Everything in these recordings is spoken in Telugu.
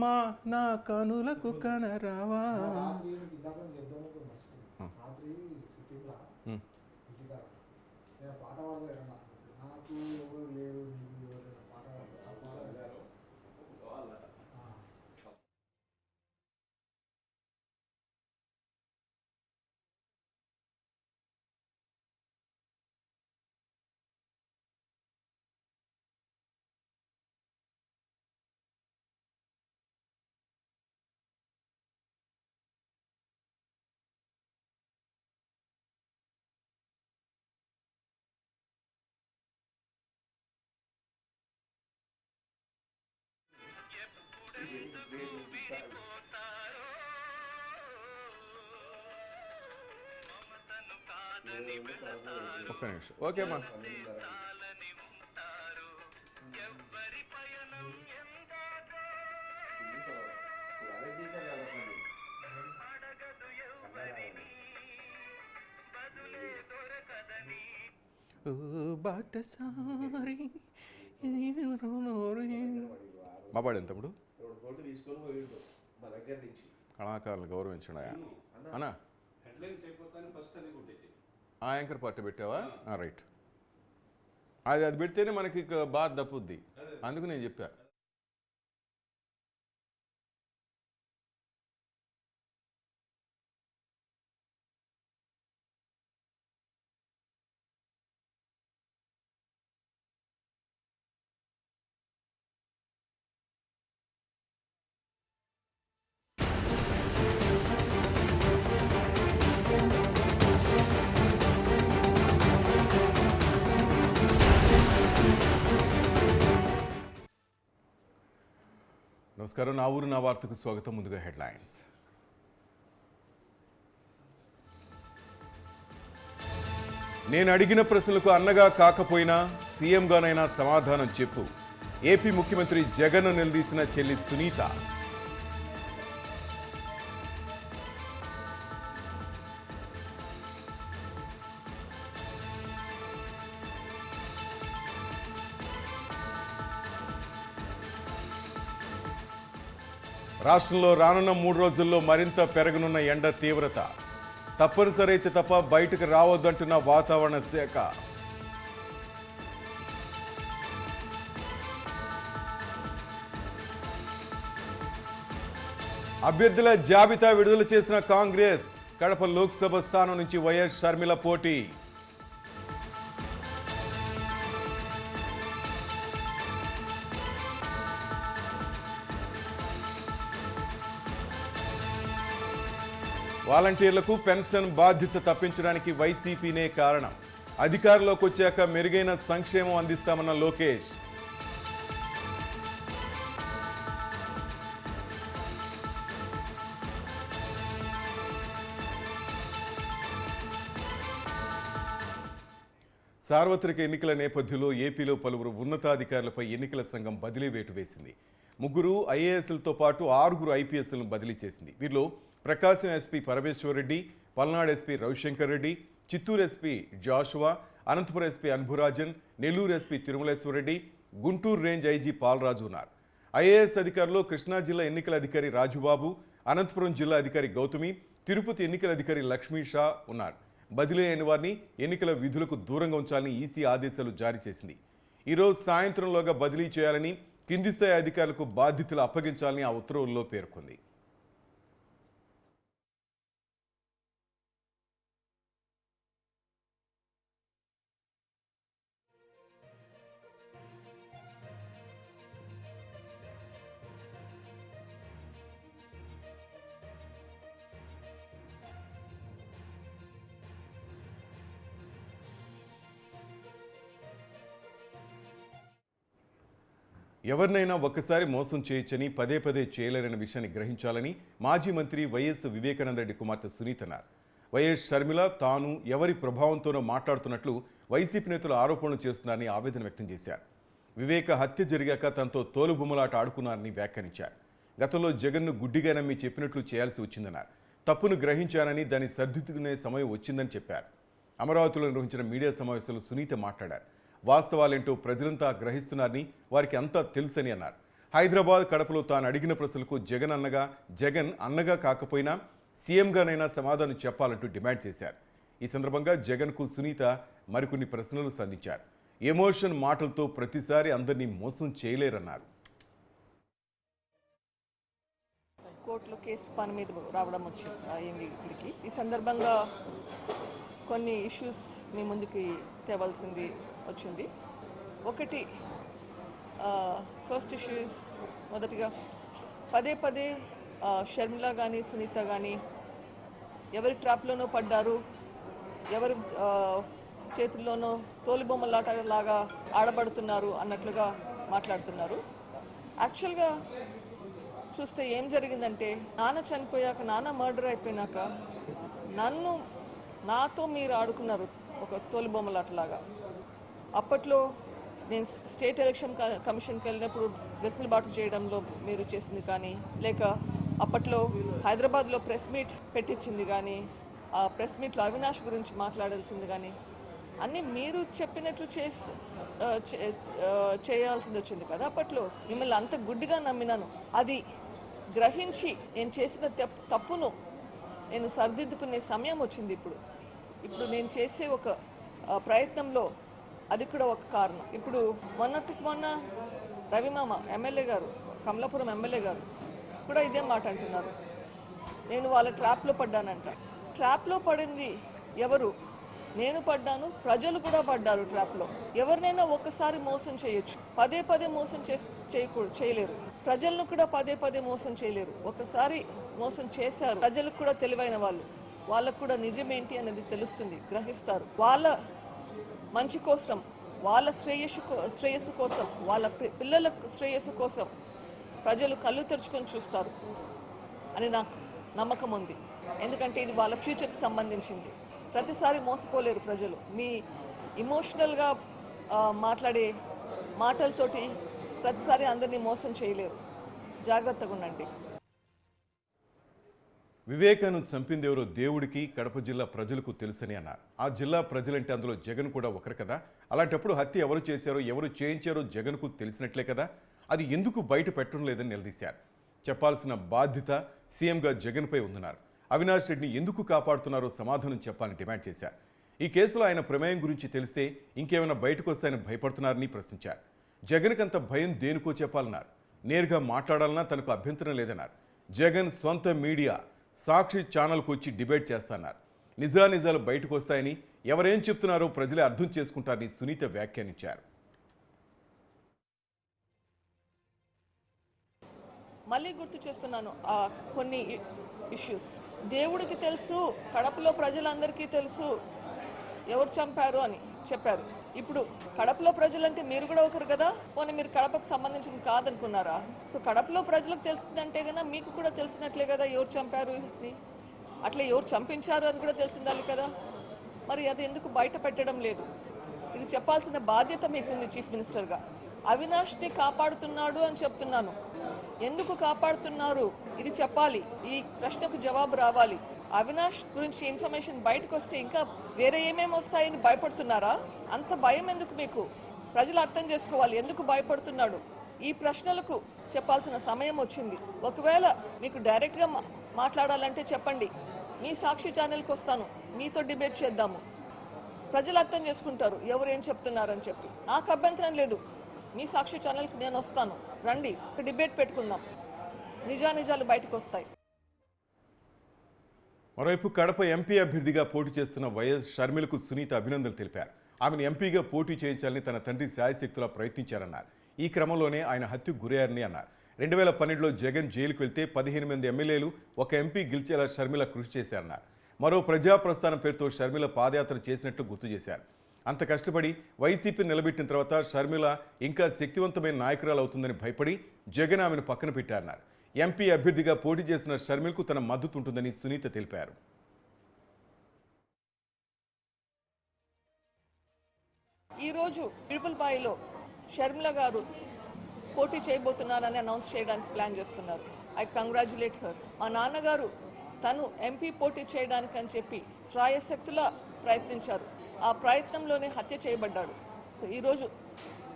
మా నా కనులకు కనరావా. ఒక్క నిమిషం. ఓకే అమ్మా. బాబాడు ఎంత ఇప్పుడు కళాకారులు గౌరవించడా అన్నా? యాంకర్ పార్టీ పెట్టావా? రైట్. అది పెడితేనే మనకి బాధ తప్పుద్ది, అందుకు నేను చెప్పా. నమస్కారం, నా ఊరు నా వార్తకు స్వాగతం. ముందుగా హెడ్లైన్స్. నేను అడిగిన ప్రశ్నలకు అన్నగా కాకపోయినా సీఎంగానైనా సమాధానం చెప్పు. ఏపీ ముఖ్యమంత్రి జగన్ నిలదీసిన చెల్లి సునీత. రాష్ట్రంలో రానున్న 3 రోజుల్లో మరింత పెరగనున్న ఎండ తీవ్రత. తప్పనిసరి అయితే తప్ప బయటకు రావద్దంటున్న వాతావరణ శాఖ. అభ్యర్థుల జాబితా విడుదల చేసిన కాంగ్రెస్. కడప లోక్సభ స్థానం నుంచి వైఎస్ షర్మిల పోటీ. వాలంటీర్లకు పెన్షన్ బాధ్యత తప్పించడానికి వైసీపీనే కారణం. అధికారంలోకి వచ్చాక మెరుగైన సంక్షేమం అందిస్తామన్న లోకేష్. సార్వత్రిక ఎన్నికల నేపథ్యంలో ఏపీలో పలువురు ఉన్నతాధికారులపై ఎన్నికల సంఘం బదిలీ వేటు వేసింది. 3 ఐఏఎస్లతో పాటు 6 ఐపీఎస్లను బదిలీ చేసింది. వీరిలో Prakasam SP Parameshwar Reddy, Palnadu SP Ravishankar Reddy, Chittoor SP Joshua, Anantapuram SP Anburajan, Nellore SP Tirumaleshwar Reddy, Guntur range IG Palaraju ఉన్నారు. ఐఏఎస్ అధికారులు కృష్ణా జిల్లా ఎన్నికల అధికారి రాజుబాబు, అనంతపురం జిల్లా అధికారి గౌతమి, తిరుపతి ఎన్నికల అధికారి లక్ష్మీ షా ఉన్నారు. బదిలీ అయిన వారిని ఎన్నికల విధులకు దూరంగా ఉంచాలని ఈసీ ఆదేశాలు జారీ చేసింది. ఈరోజు సాయంత్రంలోగా బదిలీ చేయాలని, కింది స్థాయి అధికారులకు బాధ్యతలు అప్పగించాలని ఆ ఉత్తర్వుల్లో పేర్కొంది. ఎవరినైనా ఒక్కసారి మోసం చేయొచ్చని పదే పదే చేయలేరన్న విషయాన్ని గ్రహించాలని మాజీ మంత్రి వైఎస్ వివేకానందరెడ్డి కుమార్తె సునీత అన్నారు. వైఎస్ షర్మిల తాను ఎవరి ప్రభావంతోనో మాట్లాడుతున్నట్లు వైసీపీ నేతలు ఆరోపణలు చేస్తున్నారని ఆవేదన వ్యక్తం చేశారు. వివేక హత్య జరిగాక తనతో తోలుబొమ్మలాట ఆడుకున్నారని వ్యాఖ్యానించారు. గతంలో జగన్ను గుడ్డిగా నమ్మి చెప్పినట్లు చేయాల్సి వచ్చిందన్నారు. తప్పును గ్రహించానని దాన్ని సర్దిద్దుకునే సమయం వచ్చిందని చెప్పారు. అమరావతిలో నిర్వహించిన మీడియా సమావేశంలో సునీత మాట్లాడారు. వాస్తవాలేంటో ప్రజలంతా గ్రహిస్తున్నారని, వారికి అంతా తెలుసని అన్నారు. హైదరాబాద్ కడపలో తాను అడిగిన ప్రశ్నలకు జగన్ అన్నగా కాకపోయినా సీఎంగానైనా సమాధానం చెప్పాలంటూ డిమాండ్ చేశారు. ఈ సందర్భంగా జగన్కు సునీత మరికొన్ని ప్రశ్నలు సంధించారు. ఎమోషన్ మాటలతో ప్రతిసారి అందరినీ మోసం చేయలేరన్నారు. కోర్టులో కేసు పని మీద రావడం అయింది ఇక్కడికి. ఈ సందర్భంగా కొన్ని ఇష్యూస్ మీ ముందుకి తేవాల్సింది వచ్చింది. ఒకటి, ఫస్ట్ ఇష్యూస్ మొదటిగా పదే షర్మిల కానీ సునీత కానీ ఎవరి ట్రాప్లోనో పడ్డారు, ఎవరి చేతుల్లోనో తోలుబొమ్మలాటలాగా ఆడబడుతున్నారు అన్నట్లుగా మాట్లాడుతున్నారు. యాక్చువల్గా చూస్తే ఏం జరిగిందంటే, నాన్న చనిపోయాక, నాన్న మర్డర్ అయిపోయినాక నాతో మీరు ఆడుకున్నారు ఒక తోలుబొమ్మలాటలాగా. అప్పట్లో నేను స్టేట్ ఎలక్షన్ కమిషన్కి వెళ్ళినప్పుడు వెసులుబాటు చేయడంలో మీరు చేసింది కానీ, లేక అప్పట్లో హైదరాబాద్లో ప్రెస్ మీట్ పెట్టించింది కానీ, ఆ ప్రెస్ మీట్లో అవినాష్ గురించి మాట్లాడాల్సింది కానీ అన్నీ మీరు చెప్పినట్లు చేయాల్సింది వచ్చింది కదా. అప్పట్లో మిమ్మల్ని అంత గుడ్డిగా నమ్మినాను. అది గ్రహించి నేను చేసిన తప్పును నేను సరిదిద్దుకునే సమయం వచ్చింది. ఇప్పుడు నేను చేసే ఒక ప్రయత్నంలో అది కూడా ఒక కారణం. ఇప్పుడు మొన్న రవిమామ ఎమ్మెల్యే గారు, కమలాపురం ఎమ్మెల్యే గారు కూడా ఇదే మాట అంటున్నారు, నేను వాళ్ళ ట్రాప్లో పడ్డానంట. ట్రాప్లో పడింది ఎవరు? నేను పడ్డాను, ప్రజలు కూడా పడ్డారు ట్రాప్లో. ఎవరినైనా ఒకసారి మోసం చేయొచ్చు, పదే మోసం చేయలేరు. ప్రజలను కూడా పదే మోసం చేయలేరు. ఒకసారి మోసం చేశారు. ప్రజలకు కూడా తెలివైన వాళ్ళకు కూడా నిజమేంటి అనేది తెలుస్తుంది, గ్రహిస్తారు. వాళ్ళ మంచి కోసం, వాళ్ళ శ్రేయస్సు కోసం, వాళ్ళ పిల్లల శ్రేయస్సు కోసం ప్రజలు కళ్ళు తెరుచుకొని చూస్తారు అని నాకు నమ్మకం ఉంది. ఎందుకంటే ఇది వాళ్ళ ఫ్యూచర్కి సంబంధించింది. ప్రతిసారి మోసపోలేరు ప్రజలు. మీ ఇమోషనల్గా మాట్లాడే మాటలతోటి ప్రతిసారి అందరినీ మోసం చేయలేరు. జాగ్రత్తగా ఉండండి. వివేకానంద్ చంపిందెవరో దేవుడికి, కడప జిల్లా ప్రజలకు తెలుసని అన్నారు. ఆ జిల్లా ప్రజలంటే అందులో జగన్ కూడా ఒకరు కదా. అలాంటప్పుడు హత్య ఎవరు చేశారో, ఎవరు చేయించారో జగన్కు తెలిసినట్లే కదా. అది ఎందుకు బయట పెట్టడం లేదని నిలదీశారు. చెప్పాల్సిన బాధ్యత సీఎంగా జగన్పై ఉందన్నారు. అవినాష్ రెడ్డిని ఎందుకు కాపాడుతున్నారో సమాధానం చెప్పాలని డిమాండ్ చేశారు. ఈ కేసులో ఆయన ప్రమేయం గురించి తెలిస్తే ఇంకేమైనా బయటకు వస్తాయని భయపడుతున్నారని ప్రశ్నించారు. జగన్కంత భయం దేనికో చెప్పాలన్నారు. నేరుగా మాట్లాడాలన్నా తనకు అభ్యంతరం లేదన్నారు. జగన్ సొంత మీడియా సాక్షి ఛానల్కు వచ్చి డిబేట్ చేస్తున్నారు. నిజాలు బయటకు వస్తాయని, ఎవరేం చెప్తున్నారో ప్రజలే అర్థం చేసుకుంటారని సునీత వ్యాఖ్యానించారు. మళ్ళీ గుర్తు చేస్తున్నాను, కొన్ని ఇష్యూస్ దేవుడికి తెలుసు, కడపలో ప్రజలందరికీ తెలుసు ఎవరు చంపారు అని చెప్పారు. ఇప్పుడు కడపలో ప్రజలంటే మీరు కూడా ఒకరు కదా. పోనీ మీరు కడపకు సంబంధించింది కాదనుకున్నారా? సో కడపలో ప్రజలకు తెలిసిందంటే కన్నా మీకు కూడా తెలిసినట్లే కదా ఎవరు చంపారు అని. అట్లా ఎవరు చంపించారు అని కూడా తెలిసిండాలి కదా. మరి అది ఎందుకు బయట పెట్టడం లేదు? ఇది చెప్పాల్సిన బాధ్యత మీకుంది చీఫ్ మినిస్టర్గా. అవినాష్ని కాపాడుతున్నాడు అని చెప్తున్నాను. ఎందుకు కాపాడుతున్నారు ఇది చెప్పాలి. ఈ ప్రశ్నకు జవాబు రావాలి. అవినాష్ గురించి ఇన్ఫర్మేషన్ బయటకు వస్తే ఇంకా వేరే ఏమేమి వస్తాయని భయపడుతున్నారా? అంత భయం ఎందుకు మీకు? ప్రజలు అర్థం చేసుకోవాలి ఎందుకు భయపడుతున్నాడు. ఈ ప్రశ్నలకు చెప్పాల్సిన సమయం వచ్చింది. ఒకవేళ మీకు డైరెక్ట్గా మాట్లాడాలంటే చెప్పండి, మీ సాక్షి ఛానల్కి వస్తాను, మీతో డిబేట్ చేద్దాము. ప్రజలు అర్థం చేసుకుంటారు ఎవరు ఏం చెప్తున్నారని చెప్పి. నాకు అభ్యంతరం లేదు, మీ సాక్షి ఛానల్కి నేను వస్తాను, రండి డిబేట్ పెట్టుకుందాం, నిజాలు బయటకు వస్తాయి. మరోవైపు కడప ఎంపీ అభ్యర్థిగా పోటీ చేస్తున్న వైఎస్ షర్మిలకు సునీత అభినందనలు తెలిపారు. ఆమెను ఎంపీగా పోటీ చేయించాలని తన తండ్రి శాయశక్తులా ప్రయత్నించారన్నారు. ఈ క్రమంలోనే ఆయన హత్యకు గురయ్యారని అన్నారు. 2012లో జగన్ జైలుకు వెళ్తే 15 మంది ఎమ్మెల్యేలు ఒక ఎంపీ గెలిచేలా షర్మిల కృషి చేశారన్నారు. మరో ప్రజాప్రస్థానం పేరుతో షర్మిల పాదయాత్ర చేసినట్లు గుర్తు చేశారు. అంత కష్టపడి వైసీపీ నిలబెట్టిన తర్వాత షర్మిల ఇంకా శక్తివంతమైన నాయకురాలు అవుతుందని భయపడి జగన్ ఆమెను పక్కన పెట్టారన్నారు. ఎంపీ అభ్యర్థిగా పోటీ చేసిన షర్మిలకు తన మద్దతు ఉంటుందని సునీత తెలిపారు. ఈరోజు ఇడుపులపాయలో షర్మిల గారు పోటీ చేయబోతున్నారని అనౌన్స్ చేయడానికి ప్లాన్ చేస్తున్నారు. I congratulate her. మా నాన్నగారు తను ఎంపీ పోటీ చేయడానికి అని చెప్పి శ్రాయశక్తులా ప్రయత్నించారు. ఆ ప్రయత్నంలోనే హత్య చేయబడ్డాడు. సో ఈరోజు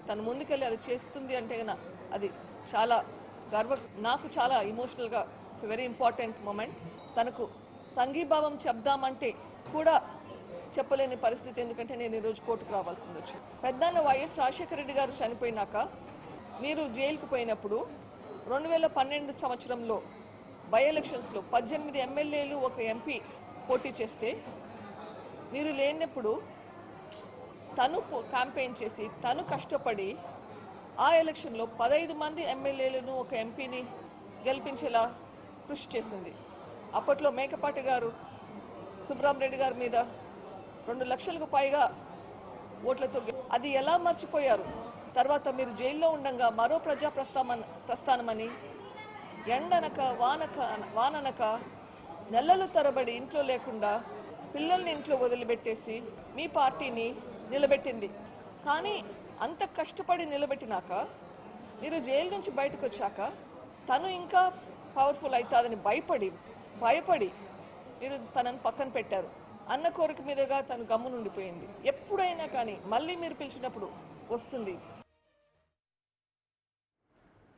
తను ముందుకెళ్ళి అది చేస్తుంది అంటే కన్నా అది చాలా నాకు చాలా ఇమోషనల్గా ఇట్స్ వెరీ ఇంపార్టెంట్ మూమెంట్. తనకు సంఘీభావం చెప్దామంటే కూడా చెప్పలేని పరిస్థితి, ఎందుకంటే నేను ఈరోజు కోర్టుకు రావాల్సింది వచ్చింది. పెద్దన్న వైఎస్ రాజశేఖర రెడ్డి గారు చనిపోయినాక మీరు జైలుకు పోయినప్పుడు 2012 సంవత్సరంలో బై ఎలక్షన్స్లో 18 ఎమ్మెల్యేలు ఒక ఎంపీ పోటీ చేస్తే మీరు లేనప్పుడు తను క్యాంపెయిన్ చేసి తను కష్టపడి ఆ ఎలక్షన్లో 15 మంది ఎమ్మెల్యేలను ఒక ఎంపీని గెలిపించేలా కృషి చేసింది. అప్పట్లో మేకపాటి గారు సుబ్రహ్మరెడ్డి గారి మీద 2 లక్షలకు పైగా ఓట్లతో అది ఎలా మర్చిపోయారు? తర్వాత మీరు జైల్లో ఉండగా మరో ప్రజా ప్రస్థానమని ఎండనక వాననక నెలలు తరబడి ఇంట్లో లేకుండా పిల్లల్ని ఇంట్లో వదిలిపెట్టేసి మీ పార్టీని నిలబెట్టింది. కానీ అంత కష్టపడి నిలబెట్టినాక మీరు జైలు నుంచి బయటకు వచ్చాక తను ఇంకా పవర్ఫుల్ అవుతుందని భయపడి మీరు తనని పక్కన పెట్టారు. అన్న కోరిక మీదుగా తను గమ్మునుండిపోయింది. ఎప్పుడైనా కానీ మళ్ళీ మీరు పిలిచినప్పుడు వస్తుంది.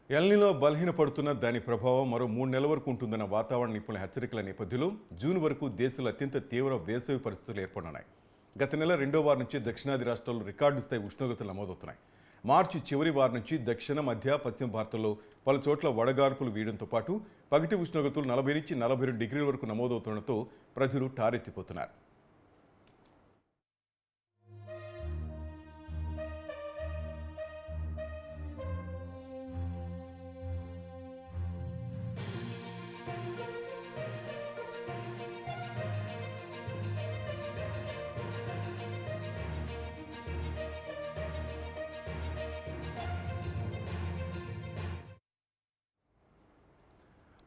ఎల్నిలో బలహీనపడుతున్న దాని ప్రభావం మరో 3 నెలల వరకు ఉంటుందన్న వాతావరణ నిపుణుల హెచ్చరికల నేపథ్యంలో జూన్ వరకు దేశంలో అత్యంత తీవ్ర వేసవి పరిస్థితులు ఏర్పడున్నాయి. గత నెల 2వ వారం నుంచి దక్షిణాది రాష్ట్రాల్లో రికార్డు స్థాయి ఉష్ణోగ్రతలు నమోదవుతున్నాయి. మార్చి చివరి వారం నుంచి దక్షిణ మధ్య పశ్చిమ భారతంలో పలు చోట్ల వడగార్పులు వీయడంతో పాటు పగటి ఉష్ణోగ్రతలు 40 నుంచి 42 డిగ్రీల వరకు నమోదవుతుండటంతో ప్రజలు టారెత్తిపోతున్నారు.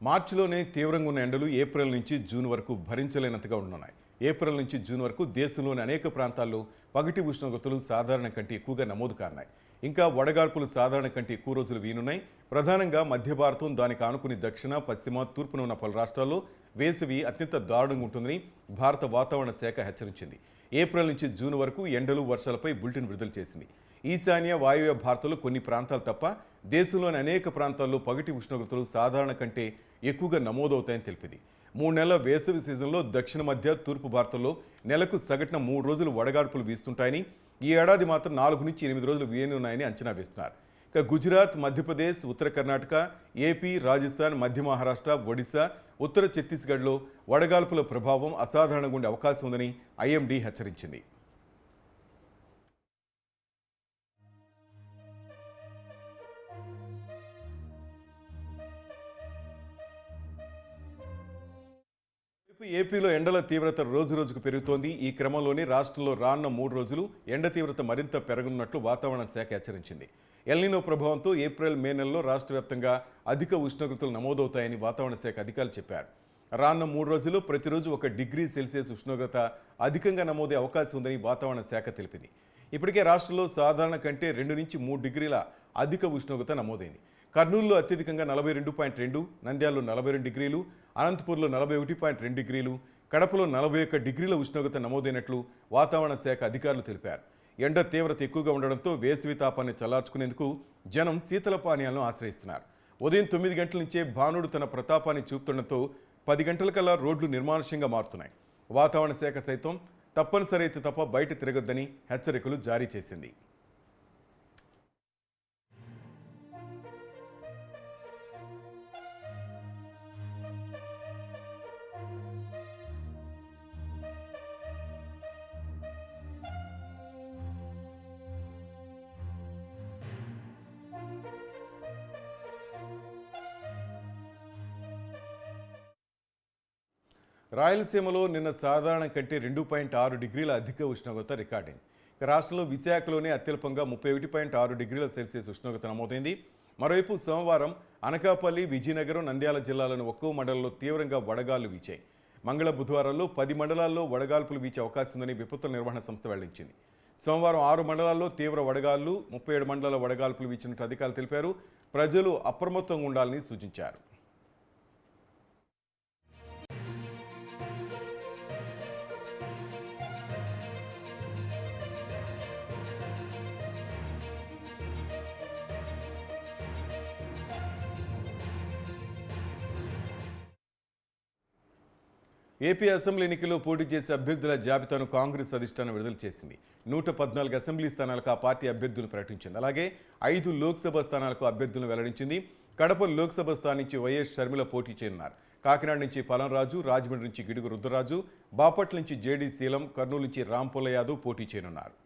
మార్చిలోనే తీవ్రంగా ఉన్న ఎండలు ఏప్రిల్ నుంచి జూన్ వరకు భరించలేనంతగా ఉన్నాయి. ఏప్రిల్ నుంచి జూన్ వరకు దేశంలోని అనేక ప్రాంతాల్లో పగటి ఉష్ణోగ్రతలు సాధారణ కంటే ఎక్కువగా నమోదు కానున్నాయి. ఇంకా వడగాడ్పులు సాధారణ కంటే ఎక్కువ రోజులు వీనున్నాయి. ప్రధానంగా మధ్య భారతం, దానికి ఆనుకుని దక్షిణ, పశ్చిమ, తూర్పున ఉన్న పలు రాష్ట్రాల్లో వేసవి అత్యంత దారుణంగా ఉంటుందని భారత వాతావరణ శాఖ హెచ్చరించింది. ఏప్రిల్ నుంచి జూన్ వరకు ఎండలు, వర్షాలపై బులెటిన్ విడుదల చేసింది. ఈశాన్య, వాయువ్య భారతంలో కొన్ని ప్రాంతాలు తప్ప దేశంలోని అనేక ప్రాంతాల్లో పగటి ఉష్ణోగ్రతలు సాధారణ కంటే ఎక్కువగా నమోదవుతాయని తెలిపింది. 3 నెలల వేసవి సీజన్లో దక్షిణ మధ్య, తూర్పు భారతంలో నెలకు సగటున 3 రోజులు వడగాడ్పులు వీస్తుంటాయని, ఈ ఏడాది మాత్రం 4 నుంచి 8 రోజులు వీయనున్నాయని అంచనా వేస్తున్నారు. ఇక గుజరాత్, మధ్యప్రదేశ్, ఉత్తర కర్ణాటక, ఏపీ, రాజస్థాన్, మధ్య మహారాష్ట్ర, ఒడిశా, ఉత్తర ఛత్తీస్గఢ్లో వడగాల్పుల ప్రభావం అసాధారణంగా ఉండే అవకాశం ఉందని ఐఎండీ హెచ్చరించింది. ఏపీలో ఎండల తీవ్రత రోజురోజుకు పెరుగుతోంది. ఈ క్రమంలోనే రాష్ట్రంలో రానున్న 3 రోజులు ఎండ తీవ్రత మరింత పెరగనున్నట్లు వాతావరణ శాఖ హెచ్చరించింది. ఎల్నినో ప్రభావంతో ఏప్రిల్, మే నెలలో రాష్ట్ర వ్యాప్తంగా అధిక ఉష్ణోగ్రతలు నమోదవుతాయని వాతావరణ శాఖ అధికారులు చెప్పారు. రానున్న 3 రోజులు ప్రతిరోజు 1 డిగ్రీ సెల్సియస్ ఉష్ణోగ్రత అధికంగా నమోదే అవకాశం ఉందని వాతావరణ శాఖ తెలిపింది. ఇప్పటికే రాష్ట్రంలో సాధారణ కంటే 2 నుంచి 3 డిగ్రీల అధిక ఉష్ణోగ్రత నమోదైంది. కర్నూలులో అత్యధికంగా 42.2, నంద్యాలలో 42 డిగ్రీలు, అనంతపూర్లో 41.2 డిగ్రీలు, కడపలో 41 డిగ్రీల ఉష్ణోగ్రత నమోదైనట్లు వాతావరణ శాఖ అధికారులు తెలిపారు. ఎండ తీవ్రత ఎక్కువగా ఉండడంతో వేసవి తాపాన్ని చల్లార్చుకునేందుకు జనం శీతల పానీయాలను ఆశ్రయిస్తున్నారు. ఉదయం 9 గంటల నుంచే భానుడు తన ప్రతాపాన్ని చూపుతుండటంతో 10 గంటలకల్లా రోడ్లు నిర్మానుష్యంగా మారుతున్నాయి. వాతావరణ శాఖ సైతం తప్పనిసరి అయితే తప్ప బయట తిరగొద్దని హెచ్చరికలు జారీ చేసింది. రాయలసీమలో నిన్న సాధారణ కంటే 2.6 డిగ్రీల అధిక ఉష్ణోగ్రత రికార్డైంది. రాష్ట్రంలో విశాఖలోనే అత్యల్పంగా 31.6 డిగ్రీల సెల్సియస్ ఉష్ణోగ్రత నమోదైంది. మరోవైపు సోమవారం అనకాపల్లి, విజయనగరం, నంద్యాల జిల్లాలోని ఒక్కో మండలంలో తీవ్రంగా వడగాళ్లు వీచాయి. మంగళ, బుధవారాల్లో 10 మండలాల్లో వడగాల్పులు వీచే అవకాశం ఉందని విపత్తుల నిర్వహణ సంస్థ వెల్లడించింది. సోమవారం 6 మండలాల్లో తీవ్ర వడగాళ్లు, 37 మండలాల వడగాల్పులు వీచినట్టు అధికారులు తెలిపారు. ప్రజలు అప్రమత్తంగా ఉండాలని సూచించారు. ఏపీ అసెంబ్లీ ఎన్నికల్లో పోటీ చేసే అభ్యర్థుల జాబితాను కాంగ్రెస్ అధిష్టానం విడుదల చేసింది. 114 అసెంబ్లీ స్థానాలకు ఆ పార్టీ అభ్యర్థులను ప్రకటించింది. అలాగే 5 లోక్సభ స్థానాలకు అభ్యర్థులను వెల్లడించింది. కడప లోక్సభ స్థానం నుంచి వైఎస్ షర్మిల పోటీ చేయనున్నారు. కాకినాడ నుంచి పలంరాజు, రాజమండ్రి నుంచి గిడుగు రుద్రరాజు, బాపట్ల నుంచి జేడీ శీలం, కర్నూలు నుంచి రాంపోల యాదవ్ పోటీ చేయనున్నారు.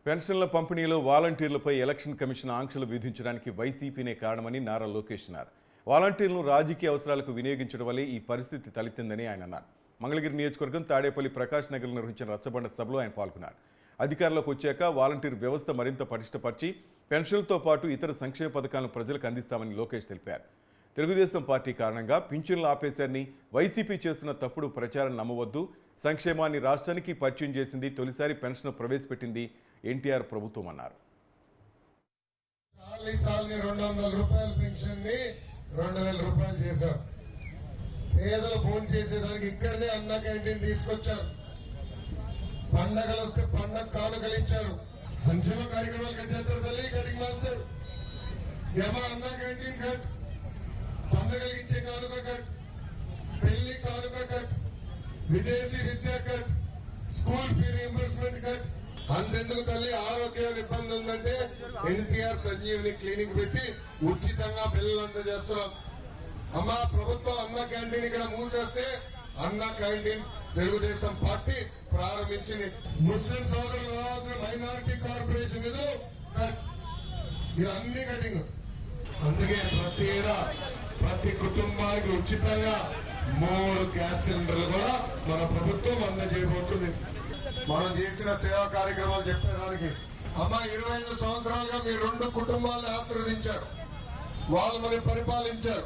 పెన్షన్ల పంపిణీలో వాలంటీర్లపై ఎలక్షన్ కమిషన్ ఆంక్షలు విధించడానికి వైసీపీనే కారణమని నారా లోకేష్ అన్నారు. వాలంటీర్లను రాజకీయ అవసరాలకు వినియోగించడం వల్లే ఈ పరిస్థితి తలెత్తిందని ఆయన అన్నారు. మంగళగిరి నియోజకవర్గం తాడేపల్లి ప్రకాష్ నగర్లో నిర్వహించిన రచ్చబండ సభలో ఆయన పాల్గొన్నారు. అధికారంలోకి వచ్చాక వాలంటీర్ వ్యవస్థ మరింత పటిష్టపరిచి పెన్షన్లతో పాటు ఇతర సంక్షేమ పథకాలను ప్రజలకు అందిస్తామని లోకేష్ తెలిపారు. తెలుగుదేశం పార్టీ కారణంగా పింఛన్లు ఆపేశారని, వైసీపీ చేస్తున్న తప్పుడు ప్రచారం నమ్మవద్దు, సంక్షేమాన్ని రాష్ట్రానికి పరిచయం చేసింది, తొలిసారి పెన్షన్ ప్రవేశపెట్టింది ఎన్టీఆర్ ప్రభుత్వం అన్నారు. చాలని 200 రూపాయల పెన్షన్ ని 2000 రూపాయలు చేశారు. పేదలు భోజనం చేసేదానికి ఇక్కడనే అన్న క్యాంటీన్ తీసుకొచ్చారు. పండగలు వస్తే పండగ కానుకలు ఇచ్చారు. సంక్షేమ కార్యక్రమాలు కట్టేస్తారు. తల్లి కటింగ్ మాస్టర్ ఏమా అన్న క్యాంటీన్ కట్, పండగలు ఇచ్చే కానుక కట్, పెళ్లి కానుక కట్, విదేశీ విద్యా cut, school fee reimbursement cut. అంతెందుకు తల్లి, ఆరోగ్యం ఇబ్బంది ఉందంటే ఎన్టీఆర్ సంజీవిని క్లినిక్ పెట్టి ఉచితంగా పిల్లలు అందజేస్తున్నాం. అమ్మా ప్రభుత్వం అన్న క్యాంటీన్ ఇక్కడ మూసేస్తే అన్న క్యాంటీన్ తెలుగుదేశం పార్టీ ప్రారంభించింది. ముస్లిం సోదరులు కావాల్సిన మైనారిటీ కార్పొరేషన్ ఇది అన్ని కటింగ్. అందుకే ప్రతి కుటుంబానికి ఉచితంగా 3 గ్యాస్ సిలిండర్లు కూడా మన ప్రభుత్వం అందజేయబోతుంది. మనం చేసిన సేవా కార్యక్రమాలు చెప్పేదానికి అమ్మ 25 సంవత్సరాలుగా మీరు 2 కుటుంబాలను ఆశీర్వదించారు. వాళ్ళు మనం పరిపాలించారు.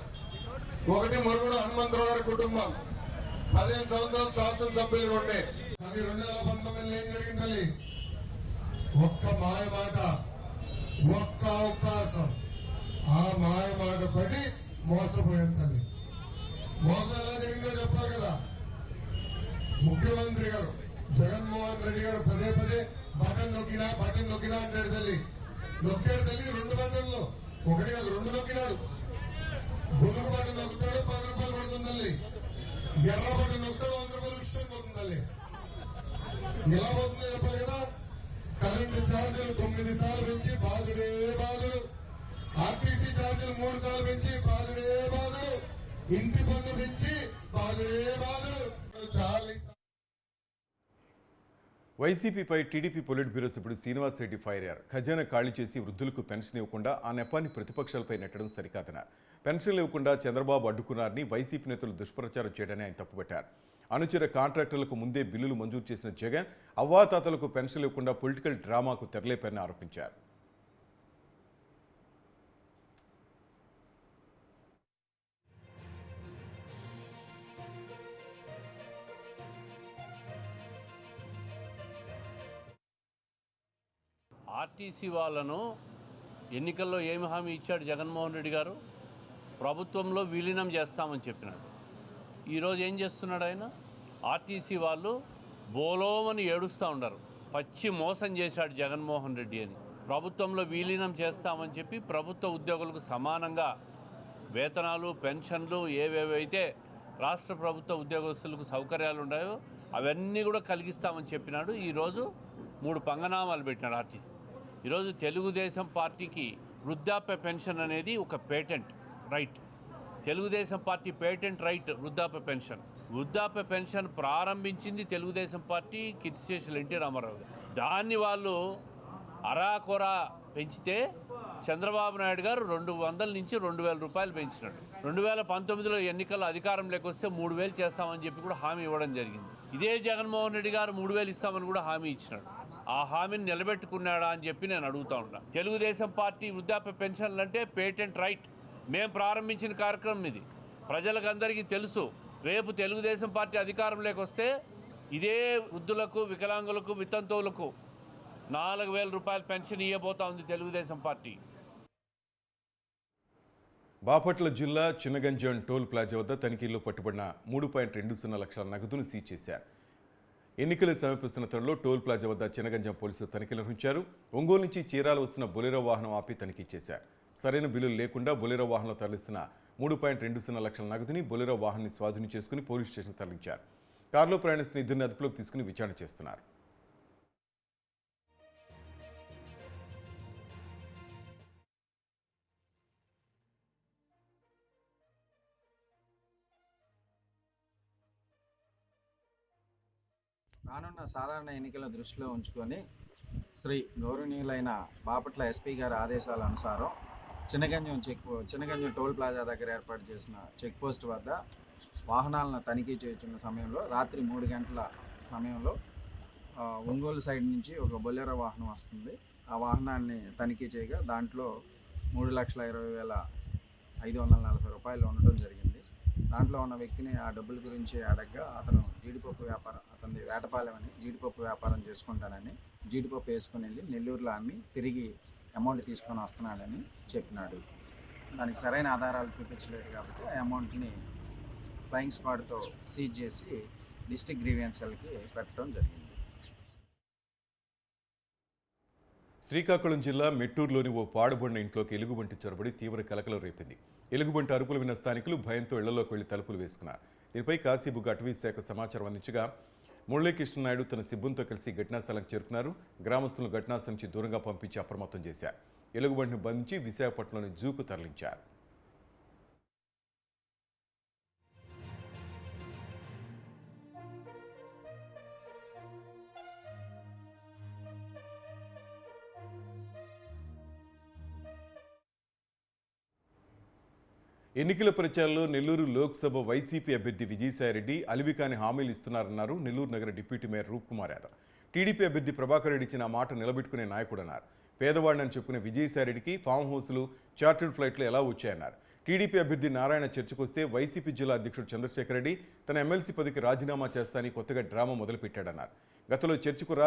ఒకటి మురుగుడు హనుమంతరావు గారి కుటుంబం 15 సంవత్సరాలు శాసనసభ్యులుగా ఉండే. కానీ 2019 ఏం జరిగింది? ఒక్క మాయ మాట, ఒక్క అవకాశం, ఆ మాయ మాట పడి మోసపోయాం తల్లి. మోసం ఎలా జరిగిందో చెప్పాలి కదా. ముఖ్యమంత్రి గారు జగన్మోహన్ రెడ్డి గారు పదే బటన్ నొక్కినా అంటాడు తల్లి. నొక్కాడు తల్లి 2 బటన్లు, ఒకటి కాదు 2 నొక్కినాడు. బొలుగు బటన్ నొక్కుతాడు 10 రూపాయలు పడుతుంది తల్లి. ఎర్ర బటన్ నొక్కుతాడు 100 రూపాయలు విషయం పోతుంది తల్లి. ఎలా పోతుందో చెప్పాలి కదా. కరెంటు ఛార్జీలు 9 సార్లు పెంచి బాధుడే బాధుడు, ఆర్టీసీ ఛార్జీలు 3 సార్లు పెంచి బాధుడే బాధుడు, ఇంటి పన్ను పెంచి బాధుడే బాధుడు. చాలా వైసీపీపై టీడీపీ పొలిట్ బ్యూరో సభ్యుడు శ్రీనివాస్ రెడ్డి ఫైర్ అయ్యారు. ఖజానా ఖాళీ చేసి వృద్ధులకు పెన్షన్ ఇవ్వకుండా ఆ నెపాన్ని ప్రతిపక్షాలపై నెట్టడం సరికాదన్నారు. పెన్షన్లు ఇవ్వకుండా చంద్రబాబు అడ్డుకున్నారని వైసీపీ నేతలు దుష్ప్రచారం చేయడాన్ని ఆయన తప్పుపట్టారు. అనుచర కాంట్రాక్టర్లకు ముందే బిల్లులు మంజూరు చేసిన జగన్ అవ్వాతాతలకు పెన్షన్లు ఇవ్వకుండా పొలిటికల్ డ్రామాకు తెరలేపారని ఆరోపించారు. ఆర్టీసీ వాళ్ళను ఎన్నికల్లో ఏమి హామీ ఇచ్చాడు జగన్మోహన్ రెడ్డి గారు? ప్రభుత్వంలో విలీనం చేస్తామని చెప్పినాడు. ఈరోజు ఏం చేస్తున్నాడు ఆయన? ఆర్టీసీ వాళ్ళు బోలోమని ఏడుస్తూ ఉండరు. పచ్చి మోసం చేశాడు జగన్మోహన్ రెడ్డి అని. ప్రభుత్వంలో విలీనం చేస్తామని చెప్పి ప్రభుత్వ ఉద్యోగులకు సమానంగా వేతనాలు, పెన్షన్లు ఏవేవైతే రాష్ట్ర ప్రభుత్వ ఉద్యోగస్తులకు సౌకర్యాలు ఉన్నాయో అవన్నీ కూడా కలిగిస్తామని చెప్పినాడు. ఈరోజు 3 పంగనామాలు పెట్టినాడు ఆర్టీసీ. ఈరోజు తెలుగుదేశం పార్టీకి వృద్ధాప్య పెన్షన్ అనేది ఒక patent right. Telugu Desam party patent right వృద్ధాప్య పెన్షన్. వృద్ధాప్య పెన్షన్ ప్రారంభించింది తెలుగుదేశం పార్టీ, కీర్తిశేషులు ఎన్టీ రామారావు. దాన్ని వాళ్ళు అరాకొరా పెంచితే చంద్రబాబు నాయుడు గారు 200 నుంచి 2000 రూపాయలు పెంచినాడు. 2019లో ఎన్నికల్లో అధికారంలోకి వస్తే 3000 చేస్తామని చెప్పి కూడా హామీ ఇవ్వడం జరిగింది. ఇదే జగన్మోహన్ రెడ్డి గారు 3000 ఇస్తామని కూడా హామీ ఇచ్చినాడు. ఆ హామీని నిలబెట్టుకున్నాడా అని చెప్పి నేను అడుగుతా ఉన్నా. తెలుగుదేశం పార్టీ వృద్ధాప్య పెన్షన్లు అంటే పేటెంట్ రైట్. మేము ప్రారంభించిన కార్యక్రమం ఇది. ప్రజలకు అందరికీ తెలుసు. రేపు తెలుగుదేశం పార్టీ అధికారంలోకి వస్తే ఇదే వృద్ధులకు, వికలాంగులకు, వితంతువులకు 4,000 రూపాయల పెన్షన్ ఇవ్వబోతా ఉంది తెలుగుదేశం పార్టీ. బాపట్ల జిల్లా చిన్నగంజాం టోల్ ప్లాజా వద్ద తనిఖీల్లో పట్టుబడిన 3.20 లక్షల నగదును సీజ్ చేశారు. ఎన్నికలు సమీపిస్తున్న తరుణంలో టోల్ ప్లాజా వద్ద చిన్నగంజాం పోలీసులు తనిఖీలు నిర్వహించారు. ఒంగోలు నుంచి చీరాల వస్తున్న బొలెరో వాహనం ఆపి తనిఖీ చేశారు. సరైన బిల్లులు లేకుండా బొలెరో వాహనంలో తరలిస్తున్న 3.20 లక్షల నగదుని బొలెరో వాహనాన్ని స్వాధీనం చేసుకుని పోలీస్ స్టేషన్ తరలించారు. కారులో ప్రయాణిస్తున్న ఇద్దరిని అదుపులోకి తీసుకుని విచారణ చేస్తున్నారు. రానున్న సాధారణ ఎన్నికల దృష్టిలో ఉంచుకొని శ్రీ గౌరవనీయులైన బాపట్ల ఎస్పీ గారి ఆదేశాల అనుసారం చిన్నగంజం టోల్ ప్లాజా దగ్గర ఏర్పాటు చేసిన చెక్ పోస్ట్ వద్ద వాహనాలను తనిఖీ చేస్తున్న సమయంలో రాత్రి 3 గంటల సమయంలో ఒంగోలు సైడ్ నుంచి ఒక బొలెరో వాహనం వస్తుంది. ఆ వాహనాన్ని తనిఖీ చేయగా దాంట్లో 3,20,540 రూపాయలు ఉండటం జరిగింది. దాంట్లో ఉన్న వ్యక్తిని ఆ డబ్బుల గురించి అడగగా అతను అతని వేటపాలెం అని జీడిపప్పు వ్యాపారం చేసుకుంటానని జీడిపప్పు వేసుకుని వెళ్ళి నెల్లూరులో అమ్మి తిరిగి అమౌంట్ తీసుకొని వస్తున్నాడని చెప్పినాడు. దానికి సరైన ఆధారాలు చూపించలేదు కాబట్టి ఆ అమౌంట్ని ఫ్లయింగ్ స్క్వాడ్తో సీజ్ చేసి డిస్ట్రిక్ట్ గ్రీవియన్స్ సెల్కి పెట్టడం జరిగింది. శ్రీకాకుళం జిల్లా మెట్టూరులోని ఓ పాడుబడిన ఇంట్లోకి ఎలుగుబంటి చొరబడి తీవ్ర కలకలం రేపింది. ఎలుగుబంటి అరుపులు విన్న స్థానికులు భయంతో ఇళ్లలోకి వెళ్లి తలుపులు వేసుకున్నారు. దీనిపై కాశీబుగ్గ అటవీ శాఖ సమాచారం అందించగా మురళీకృష్ణనాయుడు తన సిబ్బందితో కలిసి ఘటనా స్థలానికి చేరుకున్నారు. గ్రామస్తులను ఘటనాస్థలం నుంచి దూరంగా పంపించి అప్రమత్తం చేశారు. ఎలుగుబంటిని బంధించి విశాఖపట్నంలోని జూకు తరలించారు. ఎన్నికల ప్రచారంలో నెల్లూరు లోక్సభ వైసీపీ అభ్యర్థి విజయసాయిరెడ్డి అలివికాని హామీలు ఇస్తున్నారన్నారు నెల్లూరు నగర deputy mayor Roopkumar Yadav. TDP అభ్యర్థి ప్రభాకర్ రెడ్డి ఇచ్చిన మాట నిలబెట్టుకునే నాయకుడన్నారు. పేదవాడిని చెప్పుకునే విజయసాయిరెడ్డికి ఫామ్ హౌస్లు, చార్టర్డ్ ఫ్లైట్లు ఎలా వచ్చాయన్నారు. టీడీపీ అభ్యర్థి నారాయణ చర్చకొస్తే వైసీపీ జిల్లా అధ్యక్షుడు చంద్రశేఖర్ రెడ్డి తన ఎమ్మెల్సీ పదవికి రాజీనామా చేస్తానని కొత్తగా డ్రామా మొదలుపెట్టాడన్నారు. గతంలో చర్చకురా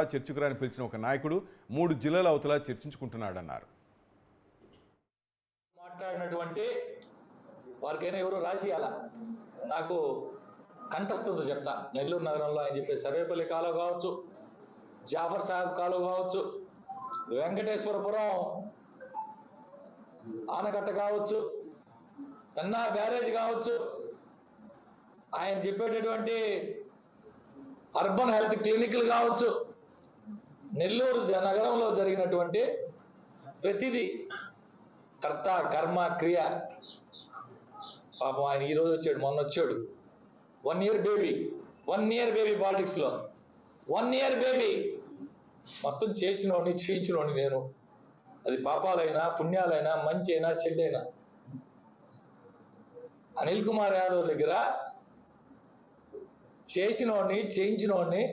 అని పిలిచిన ఒక నాయకుడు 3 జిల్లాల అవతల చర్చించుకుంటున్నాడన్నారు. మాట్లాడినటువంటి వారికైనా ఎవరు రాసియాల నాకు కంఠస్థంతో చెప్తా. నెల్లూరు నగరంలో ఆయన చెప్పే సర్వేపల్లి కాలువ కావచ్చు, జాఫర్ సాహెబ్ కాలువ కావచ్చు, వెంకటేశ్వరపురం ఆనకట్ట కావచ్చు, పెన్నా బ్యారేజ్ కావచ్చు, ఆయన చెప్పేటటువంటి అర్బన్ హెల్త్ క్లినిక్లు కావచ్చు, నెల్లూరు నగరంలో జరిగినటువంటి ప్రతిదీ కర్త కర్మ క్రియ. పాపం ఆయన ఈరోజు వచ్చాడు, మొన్న వచ్చాడు. 1 year బేబీ పాలిటిక్స్లో 1 year బేబీ మొత్తం చేసినోడిని చేయించినోడిని నేను. అది పాపాలైనా పుణ్యాలైనా మంచి అయినా చెడ్డైనా. అనిల్ కుమార్ యాదవ్ దగ్గర చేసినోడిని చేయించినోడిని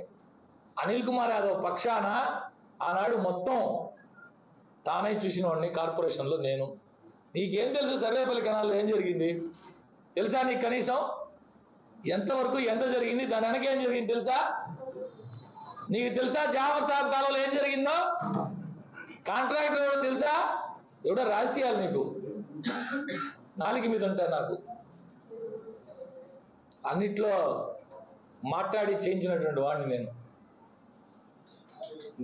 అనిల్ కుమార్ యాదవ్ పక్షాన ఆనాడు మొత్తం తానే చూసినోడిని కార్పొరేషన్లో నేను. నీకేం తెలుసు సర్వేపల్లి కెనాల్లో ఏం జరిగింది తెలుసా? నీకు కనీసం ఎంతవరకు ఎంత జరిగింది, దాని వెనక ఏం జరిగింది తెలుసా? నీకు తెలుసా జాఫర్ సాహెబ్ కాలంలో ఏం జరిగిందో? కాంట్రాక్టర్ ఎవడో తెలుసా? ఎవడో రాసియాలి నీకు, నాలుగు మీద ఉంటాయి. నాకు అన్నిట్లో మాట్లాడి చేయించినటువంటి వాడిని నేను.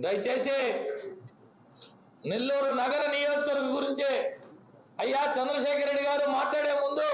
దయచేసి నెల్లూరు నగర నియోజకవర్గం గురించి అయ్యా చంద్రశేఖర్ రెడ్డి గారు మాట్లాడే ముందు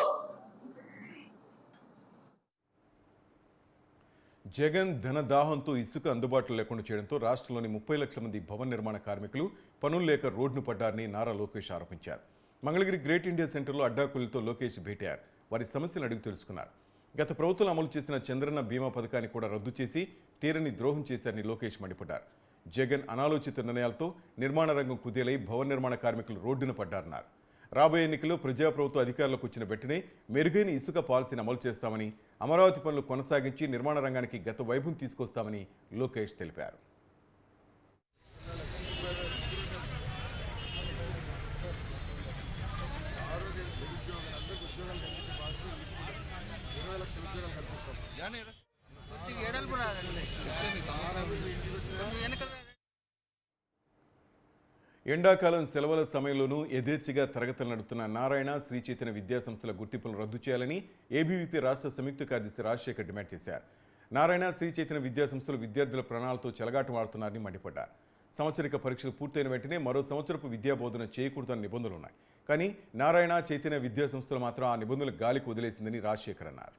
జగన్ ధనదాహంతో ఇసుక అందుబాటులో లేకుండా చేయడంతో రాష్ట్రంలోని 30 లక్షల మంది భవన నిర్మాణ కార్మికులు పనులు లేక రోడ్డును పడ్డారని నారా లోకేష్ ఆరోపించారు. మంగళగిరి గ్రేట్ ఇండియా సెంటర్లో అడ్డాకులతో లోకేష్ భేటారు. వారి సమస్యలను అడిగి తెలుసుకున్నారు. గత ప్రభుత్వం అమలు చేసిన చంద్రన్న బీమా పథకాన్ని కూడా రద్దు చేసి తీరని ద్రోహం చేశారని లోకేష్ మండిపడ్డారు. జగన్ అనాలోచిత నిర్ణయాలతో నిర్మాణ రంగం కుదేలై భవన నిర్మాణ కార్మికులు రోడ్డున పడ్డారన్నారు. రాబోయే ఎన్నికల్లో ప్రజాప్రభుత్వ అధికారంలోకి వచ్చిన వెంటనే మెరుగైన ఇసుక పాలసీని అమలు చేస్తామని, అమరావతి పనులు కొనసాగించి నిర్మాణ రంగానికి గత వైభవం తీసుకొస్తామని లోకేష్ తెలిపారు. ఎండాకాలం సెలవుల సమయంలోనూ యథేచ్ఛగా తరగతులు నడుపుతున్న నారాయణ శ్రీ చైతన్య విద్యాసంస్థల గుర్తింపులను రద్దు చేయాలని ఏబీవీపీ రాష్ట్ర సంయుక్త కార్యదర్శి రాజశేఖర్ డిమాండ్ చేశారు. నారాయణ శ్రీ చైతన్య విద్యాసంస్థలు విద్యార్థుల ప్రాణాలతో చెలగాటమాడుతున్నారని మండిపడ్డారు. సంవత్సరిక పరీక్షలు పూర్తయిన వెంటనే మరో సంవత్సరపు విద్యాబోధన చేయకూడదన్న నిబంధనలు ఉన్నాయి. కానీ నారాయణ చైతన్య విద్యాసంస్థలు మాత్రం ఆ నిబంధనలు గాలికి వదిలేసిందని రాజశేఖర్ అన్నారు.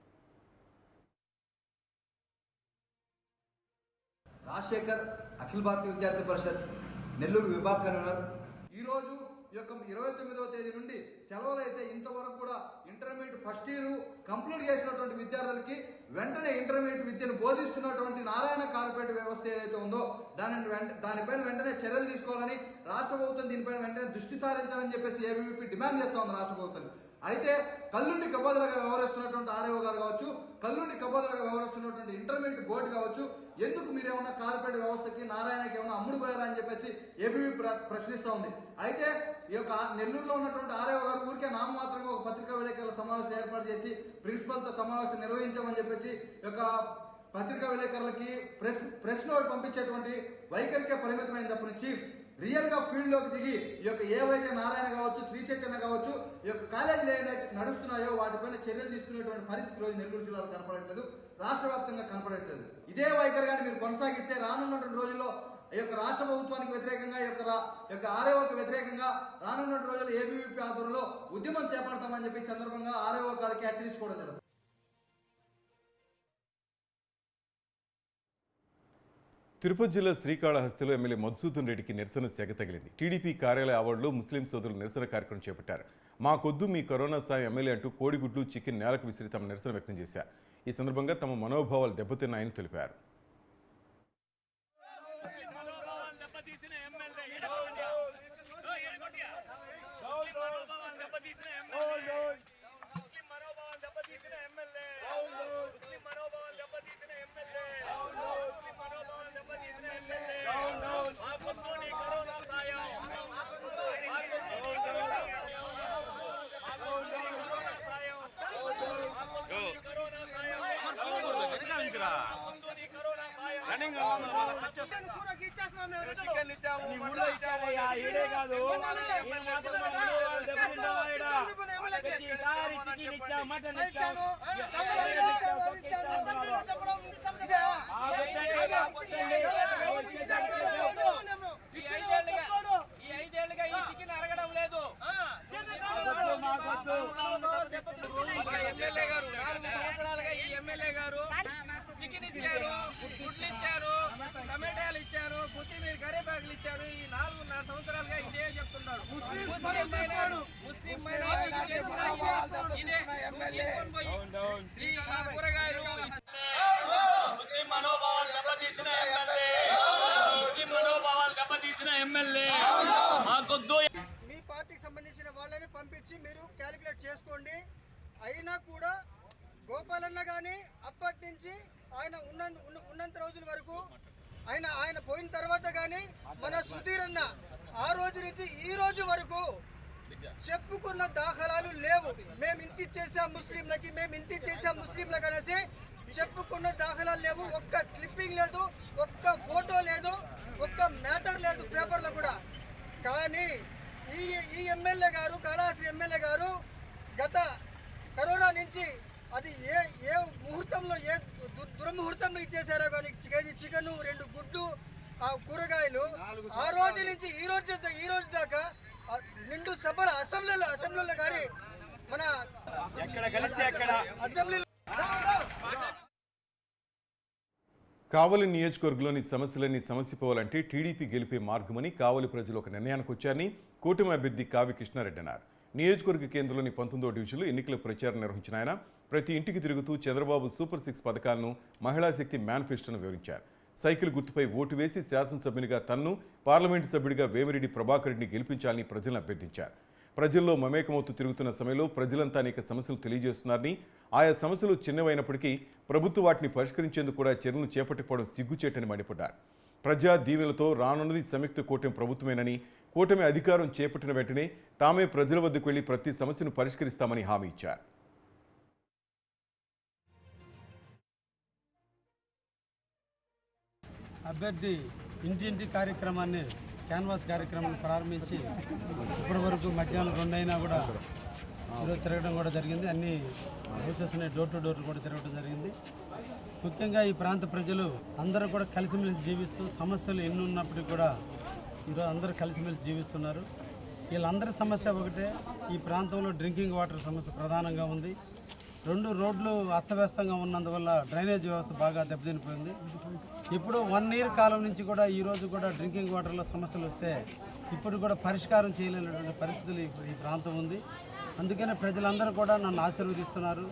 రాజశేఖర్ అఖిల భారతీయ విద్యార్థి పరిషత్ నెల్లూరు విభాగ కన్వీనర్. ఈరోజు ఈ యొక్క 29వ తేదీ నుండి సెలవులు అయితే ఇంతవరకు కూడా ఇంటర్మీడియట్ ఫస్ట్ ఇయర్ కంప్లీట్ చేసినటువంటి విద్యార్థులకి వెంటనే ఇంటర్మీడియట్ విద్యను బోధిస్తున్నటువంటి నారాయణ కార్పొరేట్ వ్యవస్థ ఏదైతే ఉందో దానిపైన వెంటనే చర్యలు తీసుకోవాలని రాష్ట్ర ప్రభుత్వం దీనిపైన వెంటనే దృష్టి సారించాలని చెప్పేసి ఏబీవీపీ డిమాండ్ చేస్తా ఉంది రాష్ట్ర ప్రభుత్వం. అయితే కల్లుండి కబోదలుగా వ్యవహరిస్తున్నటువంటి ఆర్ఏఓ గారు కావచ్చు, కల్లుండి కబోదలుగా వ్యవహరిస్తున్నటువంటి ఇంటర్మీడియట్ బోర్డు కావచ్చు, ఎందుకు మీరేమన్నా కార్పొరేట్ వ్యవస్థకి నారాయణకి ఏమన్నా అమ్ముడు పోయారా అని చెప్పేసి ఏబీవీ ప్రశ్నిస్తూ ఉంది. అయితే ఈ యొక్క నెల్లూరులో ఉన్నటువంటి ఆర్ఏఓ గారు ఊరికే నామమాత్రంగా ఒక పత్రికా విలేకరుల సమావేశం ఏర్పాటు చేసి ప్రిన్సిపల్తో సమావేశం నిర్వహించామని చెప్పేసి యొక్క పత్రికా విలేకరులకి ప్రెస్ నోట్ పంపించేటువంటి వైఖరికే పరిమితమైన తప్ప నుంచి రియల్ గా ఫీల్డ్ లోకి దిగి ఈ యొక్క ఏవైతే నారాయణ కావచ్చు, శ్రీ చైతన్య కావచ్చు, ఈ యొక్క కాలేజీలు ఏవైతే నడుస్తున్నాయో వాటిపైన చర్యలు తీసుకునేటువంటి పరిస్థితి రోజు నెల్లూరు జిల్లాలో కనపడట్లేదు, రాష్ట్ర వ్యాప్తంగా కనపడట్లేదు. ఇదే వైఖరిగాని మీరు కొనసాగిస్తే రానున్నటువంటి రోజుల్లో ఈ యొక్క రాష్ట్ర ప్రభుత్వానికి వ్యతిరేకంగా ఈ యొక్క ఆర్ఏఓకి వ్యతిరేకంగా రానున్న రోజుల్లో ఏబీవీపీ ఆధ్వర్యంలో ఉద్యమం చేపడతామని చెప్పి సందర్భంగా ఆర్ఏఓ గారికి హెచ్చరించుకోవడం జరుగుతుంది. తిరుపతి జిల్లా శ్రీకాళహస్తిలో ఎమ్మెల్యే మధుసూదన్ రెడ్డికి నిరసన సెగ తగిలింది. టీడీపీ కార్యాలయ ఆవరణలో ముస్లిం సోదరులు నిరసన కార్యక్రమం చేపట్టారు. మాకొద్దు మీ కరోనా సాయం ఎమ్మెల్యే అంటూ కోడిగుడ్లు, చికెన్ నేలకు విసిరి తమ నిరసన వ్యక్తం చేశారు. ఈ సందర్భంగా తమ మనోభావాలు దెబ్బతిన్నాయని తెలిపారు. ఎమ్మెల్యే గారు చికెన్ ఇచ్చారు, గుడ్లు ఇచ్చారు, టమాటాలు ఇచ్చారు, కొత్తిమీర కరివేపాకులు ఇచ్చారు. ఈ 4.5 సంవత్సరాలుగా ఇదే చెప్తున్నారు. ముస్లిం మైనారిటీ చేసిన ఇదే తీసుకొని పోయి ఈ కూరగాయలు ముస్లిం మనోభావాలు దెబ్బతీసిన ఎమ్మెల్యే మాకొద్దు. మీ పార్టీకి సంబంధించిన వాళ్ళని పంపించి మీరు క్యాలిక్యులేట్ చేసుకోండి. అయినా కూడా గోపాలన్న కానీ అప్పటి నుంచి ఆయన ఉన్నంత రోజుల వరకు ఆయన పోయిన తర్వాత కానీ మన సుధీర్ అన్న ఆ రోజు నుంచి ఈ రోజు వరకు చెప్పుకున్న దాఖలాలు లేవు. మేము ఇంత ఇచ్చేసాం ముస్లింలకి, మేము ఇంత ఇచ్చేసాం ముస్లింలకు అనేసి చెప్పుకున్న దాఖలాలు లేవు. ఒక్క క్లిప్పింగ్ లేదు, ఒక్క ఫోటో లేదు, ఒక్క మ్యాటర్ లేదు పేపర్లో కూడా. కానీ ఈ ఎమ్మెల్యే గారు, కాళహస్తి ఎమ్మెల్యే గారు గత కరోనా నుంచి అది ఏ ముహూర్తంలో ఏ దుర్ముహూర్తంలో ఇచ్చేసారో కానీ కేజీ చికెన్, 2 గుడ్లు, ఆ కూరగాయలు ఆ రోజు నుంచి ఈ రోజు దాకా నిండు సభల అసెంబ్లీలో కానీ మన అసెంబ్లీలో కావలి నియోజకవర్గంలోని సమస్యలన్నీ సమసిపోవాలంటే టీడీపీ గెలిపే మార్గమని కావలి ప్రజలు ఒక నిర్ణయానికి వచ్చారని కూటమి అభ్యర్థి కావి కృష్ణారెడ్డి అన్నారు. నియోజకవర్గ కేంద్రంలోని 19వ డివిజన్లో ఎన్నికల ప్రచారం నిర్వహించిన ఆయన ప్రతి ఇంటికి తిరుగుతూ చంద్రబాబు సూపర్ 6 పథకాలను, మహిళా శక్తి మేనిఫెస్టోను వివరించారు. సైకిల్ గుర్తుపై ఓటు వేసి శాసనసభ్యునిగా తన్ను, పార్లమెంటు సభ్యుడిగా వేమిరెడ్డి ప్రభాకర్ రెడ్డిని గెలిపించాలని ప్రజలను అభ్యర్థించారు. ప్రజల్లో మమేకమవుతూ తిరుగుతున్న సమయంలో ప్రజలంతా అనేక సమస్యలు తెలియజేస్తున్నారని, ఆయా సమస్యలు చిన్నవైనప్పటికీ ప్రభుత్వం వాటిని పరిష్కరించేందుకు కూడా చర్యలు చేపట్టకపోవడం సిగ్గుచేటని మండిపడ్డారు. ప్రజా దీవెనలతో రానున్నది సంయుక్త కూటమి ప్రభుత్వమేనని, కూటమి అధికారం చేపట్టిన వెంటనే తామే ప్రజల వద్దకు వెళ్లి ప్రతి సమస్యను పరిష్కరిస్తామని హామీ ఇచ్చారు. అభ్యర్థి ఇంటింటి కార్యక్రమాన్ని క్యాన్వాస్ కార్యక్రమాన్ని ప్రారంభించి ఇప్పటి వరకు మధ్యాహ్నం 2 అయినా కూడా ఈరోజు తిరగడం కూడా జరిగింది. అన్ని హౌసెస్ని డోర్ టు డోర్ కూడా తిరగడం జరిగింది. ముఖ్యంగా ఈ ప్రాంత ప్రజలు అందరూ కూడా కలిసిమెలిసి జీవిస్తూ సమస్యలు ఎన్ని ఉన్నప్పటికీ కూడా ఈరోజు అందరూ కలిసిమెలిసి జీవిస్తున్నారు. వీళ్ళందరి సమస్య ఒకటే, ఈ ప్రాంతంలో డ్రింకింగ్ వాటర్ సమస్య ప్రధానంగా ఉంది. 2 రోడ్లు అస్తవ్యస్తంగా ఉన్నందువల్ల డ్రైనేజ్ వ్యవస్థ బాగా దెబ్బతినిపోయింది. ఇప్పుడు 1 ఇయర్ కాలం నుంచి కూడా ఈరోజు కూడా డ్రింకింగ్ వాటర్లో సమస్యలు వస్తే ఇప్పుడు కూడా పరిష్కారం చేయలేనటువంటి పరిస్థితులు ఈ ప్రాంతం ఉంది. అందుకనే ప్రజలందరూ కూడా నన్ను ఆశీర్వదిస్తున్నారు.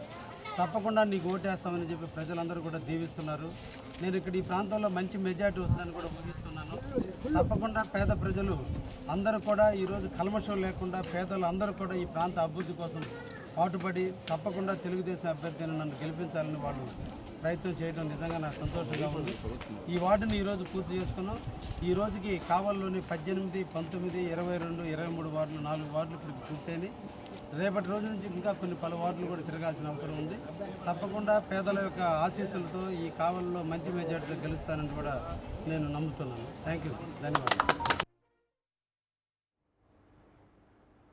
తప్పకుండా నీకు ఓటేస్తామని చెప్పి ప్రజలందరూ కూడా దీవిస్తున్నారు. నేను ఇక్కడ ఈ ప్రాంతంలో మంచి మెజార్టీ వస్తుందని కూడా ఊహిస్తున్నాను. తప్పకుండా పేద ప్రజలు అందరూ కూడా ఈరోజు కల్మషం లేకుండా పేదలు అందరూ కూడా ఈ ప్రాంత అభివృద్ధి కోసం పాటుపడి తప్పకుండా తెలుగుదేశం అభ్యర్థిని నన్ను గెలిపించాలని వాళ్ళు ప్రయత్నం చేయడం నిజంగా నాకు సంతోషంగా ఉంది. ఈ వార్డుని ఈరోజు పూర్తి చేసుకున్నాం. ఈ రోజుకి కావలిలోని 18, 19, 22, 23 వార్డులు 4 వార్డులు ఇప్పుడు పూర్తయినాయి. రేపటి రోజు నుంచి ఇంకా పలు వార్డులు కూడా తిరగాల్సిన అవసరం ఉంది. తప్పకుండా పేదల యొక్క ఆశీస్సులతో ఈ కావలిలో మంచి మెజార్టీతో గెలుస్తానని కూడా నేను నమ్ముతున్నాను. థ్యాంక్ యూ, ధన్యవాదాలు.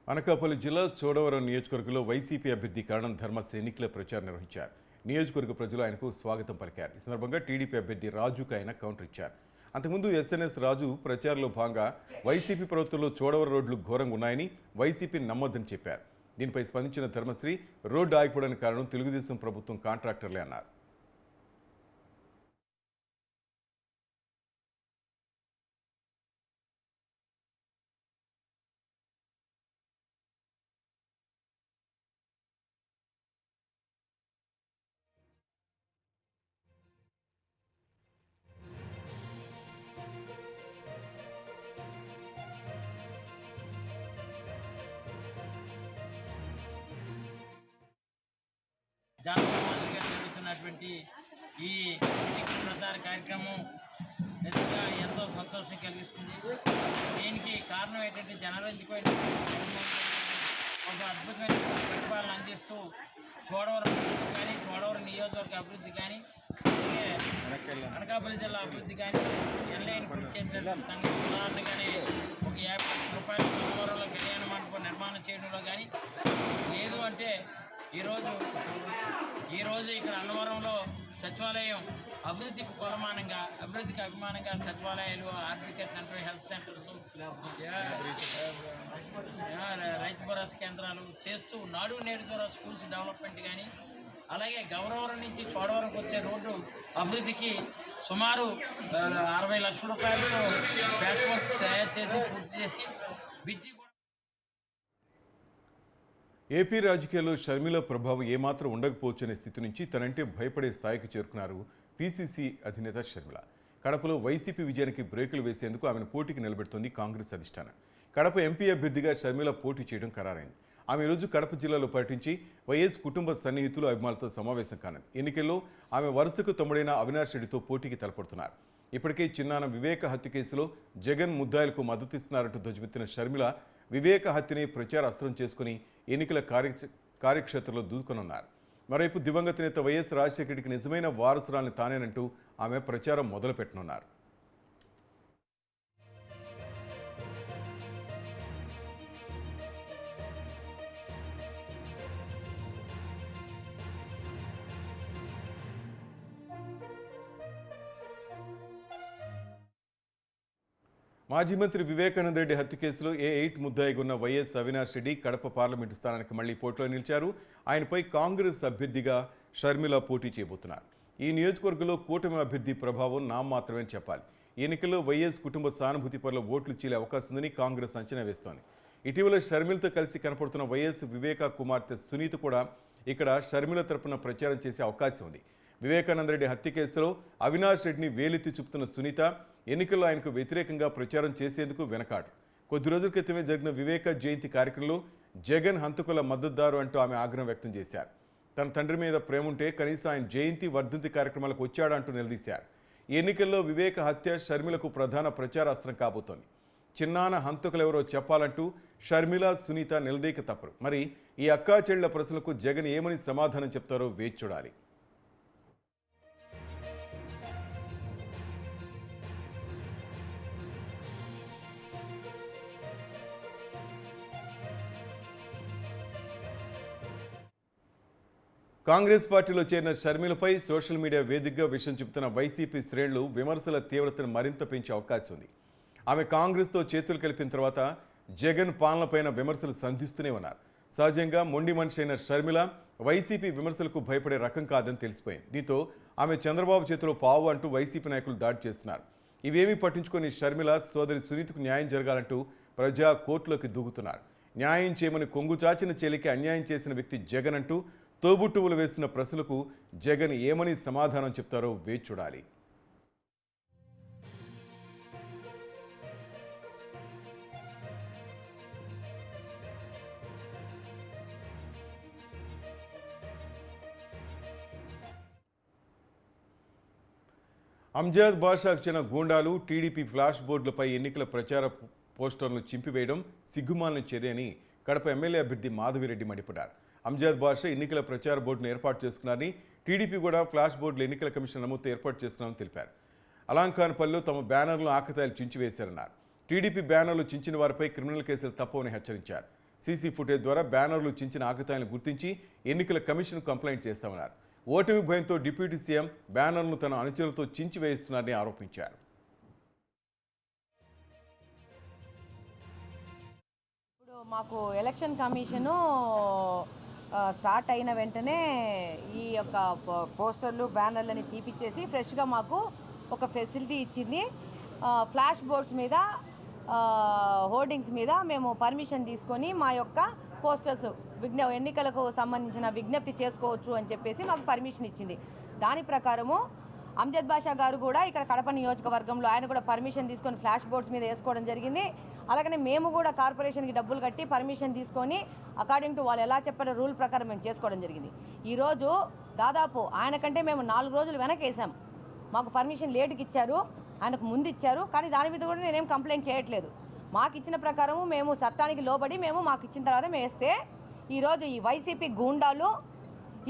అనకాపల్లి జిల్లా చోడవరం నియోజకవర్గంలో వైసీపీ అభ్యర్థి కారణం ధర్మశ్రీ ఎన్నికల ప్రచారం నిర్వహించారు. నియోజకవర్గ ప్రజలు ఆయనకు స్వాగతం పలికారు. ఈ సందర్భంగా టీడీపీ అభ్యర్థి రాజుకు ఆయన కౌంటర్ ఇచ్చారు. అంతకుముందు ఎస్ఎన్ఎస్ రాజు ప్రచారంలో భాగంగా వైసీపీ ప్రభుత్వంలో చోడవరం రోడ్లు ఘోరంగా ఉన్నాయని వైసీపీని నమ్మొద్దని చెప్పారు. దీనిపై స్పందించిన ధర్మశ్రీ రోడ్డు ఆగిపోవడానికి కారణం తెలుగుదేశం ప్రభుత్వం కాంట్రాక్టర్లే అన్నారు. జాతీయ జరుగుతున్నటువంటి ఈ ఎన్నికల ప్రచార కార్యక్రమం నిజంగా ఎంతో సంతోషం కలిగిస్తుంది. దీనికి కారణం ఏంటంటే జనాలు ఎందుకు ఒక అద్భుతమైన పరిపాలన అందిస్తూ చోడవరం కానీ చోడవరం నియోజకవర్గ అభివృద్ధి కానీ అనకాపల్లి జిల్లా అభివృద్ధి కానీ ఎన్లైన్ కృషి చేసిన సంఘటన ఉదాహరణగానే ఒక 50 లక్షల రూపాయల చోడవరంలో కళ్యాణ మండపం నిర్మాణం చేయడంలో కానీ లేదు అంటే ఈరోజు ఇక్కడ అన్నవరంలో సచివాలయం అభివృద్ధికి కొలమానంగా అభివృద్ధికి అభిమానంగా సచివాలయాలు, RBK centre, health centres, Rythu Bharosa కేంద్రాలు చేస్తూ నాడు నేడు ద్వారా స్కూల్స్ డెవలప్మెంట్ కానీ అలాగే గౌరవరం నుంచి చోడవరంకి వచ్చే రోడ్డు అభివృద్ధికి సుమారు 60 లక్షల రూపాయలతో ప్యాచ్ వర్క్ తయారు చేసి పూర్తి చేసి బ్రిడ్జి. ఏపీ రాజకీయాల్లో షర్మిల ప్రభావం ఏమాత్రం ఉండకపోవచ్చు అనే స్థితి నుంచి తనంటే భయపడే స్థాయికి చేరుకున్నారు పీసీసీ అధినేత షర్మిల. కడపలో వైసీపీ విజయానికి బ్రేకులు వేసేందుకు ఆమెను పోటీకి నిలబెడుతోంది కాంగ్రెస్ అధిష్టానం. కడప ఎంపీ అభ్యర్థిగా షర్మిల పోటీ చేయడం ఖరారైంది. ఆమె ఈరోజు కడప జిల్లాలో పర్యటించి వైఎస్ కుటుంబ సన్నిహితులు అభిమానులతో సమావేశం కానుంది. ఎన్నికల్లో ఆమె వరుసకు తమ్ముడైన అవినాష్ రెడ్డితో పోటీకి తలపడుతున్నారు. ఇప్పటికే చిన్నాన వివేక హత్య కేసులో జగన్ ముద్దాయిలకు మద్దతిస్తున్నారంటూ ధ్వజమెత్తిన షర్మిల వివేక హత్యని ప్రచార అస్త్రం చేసుకుని ఎన్నికల కార్యక్షేత్రంలో దూసుకొనున్నారు. మరోవైపు దివంగత నేత వైఎస్ రాజశేఖర రెడ్డికి నిజమైన వారసురాల్ని తానేనంటూ ఆమె ప్రచారం మొదలుపెట్టనున్నారు. మాజీ మంత్రి వివేకానంద రెడ్డి హత్య కేసులో A8 ముద్దాయిగా ఉన్న వైఎస్ అవినాష్ రెడ్డి కడప పార్లమెంటు స్థానానికి మళ్లీ పోటీలో నిలిచారు. ఆయనపై కాంగ్రెస్ అభ్యర్థిగా షర్మిల పోటీ చేయబోతున్నారు. ఈ నియోజకవర్గంలో కూటమి అభ్యర్థి ప్రభావం నామమాత్రమే చెప్పాలి. ఎన్నికల్లో వైఎస్ కుటుంబ సానుభూతి పట్ల ఓట్లు చీలే అవకాశం ఉందని కాంగ్రెస్ అంచనా వేస్తోంది. ఇటీవల షర్మిలతో కలిసి కనపడుతున్న వైఎస్ వివేక కుమార్తె సునీత కూడా ఇక్కడ షర్మిల తరపున ప్రచారం చేసే అవకాశం ఉంది. వివేకానంద రెడ్డి హత్య కేసులో అవినాష్ రెడ్డిని వేలెత్తి చూపుతున్న సునీత ఎన్నికల్లో ఆయనకు వ్యతిరేకంగా ప్రచారం చేసేందుకు వెనకాడు. కొద్ది రోజుల క్రితమే జరిగిన వివేక జయంతి కార్యక్రమంలో జగన్ హంతకుల మద్దతుదారు అంటూ ఆమె ఆగ్రహం వ్యక్తం చేశారు. తన తండ్రి మీద ప్రేమ ఉంటే కనీసం ఆయన జయంతి వర్ధంతి కార్యక్రమాలకు వచ్చాడంటూ నిలదీశారు. ఎన్నికల్లో వివేక హత్య షర్మిలకు ప్రధాన ప్రచారాస్త్రం కాబోతోంది. చిన్నాన హంతకులెవరో చెప్పాలంటూ షర్మిల, సునీత నిలదీక తప్పరు. మరి ఈ అక్కాచెళ్ల ప్రశ్నలకు జగన్ ఏమని సమాధానం చెప్తారో వేచి చూడాలి. కాంగ్రెస్ పార్టీలో చేరిన షర్మిలపై సోషల్ మీడియా వేదికగా విషయం చెబుతున్న వైసీపీ శ్రేణులు విమర్శల తీవ్రతను మరింత పెంచే అవకాశం ఉంది. ఆమె కాంగ్రెస్తో చేతులు కలిపిన తర్వాత జగన్ పాలనపైన విమర్శలు సంధిస్తూనే ఉన్నారు. సహజంగా మొండి మనిషి అయిన షర్మిల వైసీపీ విమర్శలకు భయపడే రకం కాదని తెలిసిపోయింది. దీంతో ఆమె చంద్రబాబు చేతిలో పావు అంటూ వైసీపీ నాయకులు దాడి చేస్తున్నారు. ఇవేమీ పట్టించుకొని షర్మిల సోదరి సునీతకు న్యాయం జరగాలంటూ ప్రజా కోర్టులోకి దూకుతున్నారు. న్యాయం చేయమని కొంగు చాచిన చెలికి అన్యాయం చేసిన వ్యక్తి జగన్ అంటూ తోబుట్టువులు వేస్తున్న ప్రశ్నలకు జగన్ ఏమని సమాధానం చెప్తారో వేచి చూడాలి. అంజాద్ బాషాకు చెందిన గూండాలు టీడీపీ ఫ్లాష్ బోర్డులపై ఎన్నికల ప్రచార పోస్టర్లను చింపివేయడం సిగ్గుమాలిన చర్య అని కడప ఎమ్మెల్యే అభ్యర్థి మాధవిరెడ్డి మండిపడ్డారు. అంజాద్ బాషా ఎన్నికల ప్రచార బోర్డును ఏర్పాటు చేసుకున్నారని, టీడీపీ కూడా ఫ్లాష్ బోర్డులు ఎన్నికల కమిషన్ నమోదు ఏర్పాటు చేసుకున్నామని తెలిపారు. అలంకాన్పల్లిలో తమ బ్యానర్లను ఆకతాయిలు చించివేశారన్నారు. టీడీపీ బ్యానర్లు చించిన వారిపై క్రిమినల్ కేసులు తప్పవని హెచ్చరించారు. సీసీ ఫుటేజ్ ద్వారా బ్యానర్లు చించిన ఆకతాయిలను గుర్తించి ఎన్నికల కమిషన్ కంప్లైంట్ చేస్తామన్నారు. ఓటమి భయంతో డిప్యూటీ సీఎం బ్యానర్లను తన అనుచరులతో చించివేయిస్తున్నారని ఆరోపించారు. ఇప్పుడు మాకు ఎలక్షన్ కమిషను స్టార్ట్ అయిన వెంటనే ఈ యొక్క పోస్టర్లు బ్యానర్లని తీపిచ్చేసి ఫ్రెష్గా మాకు ఒక ఫెసిలిటీ ఇచ్చింది. ఫ్లాష్ బోర్డ్స్ మీద హోర్డింగ్స్ మీద మేము పర్మిషన్ తీసుకొని మా యొక్క పోస్టర్స్ ఎన్నికలకు సంబంధించిన విజ్ఞప్తి చేసుకోవచ్చు అని చెప్పేసి మాకు పర్మిషన్ ఇచ్చింది. దాని ప్రకారము అంజద్ బాషా గారు కూడా ఇక్కడ కడప నియోజకవర్గంలో ఆయన కూడా పర్మిషన్ తీసుకొని ఫ్లాష్ బోర్డ్స్ మీద వేసుకోవడం జరిగింది. అలాగనే మేము కూడా కార్పొరేషన్కి డబ్బులు కట్టి పర్మిషన్ తీసుకొని అకార్డింగ్ టు వాళ్ళు ఎలా చెప్పారో రూల్ ప్రకారం మేము చేసుకోవడం జరిగింది. ఈరోజు దాదాపు ఆయనకంటే మేము 4 రోజులు వెనకేసాం. మాకు పర్మిషన్ లేటుకి ఇచ్చారు, ఆయనకు ముందు ఇచ్చారు. కానీ దాని మీద కూడా నేనేం కంప్లైంట్ చేయట్లేదు. మాకు ఇచ్చిన ప్రకారము మేము చట్టానికి లోబడి మాకు ఇచ్చిన తర్వాత మేము వేస్తే ఈరోజు ఈ వైసీపీ గూండాలు,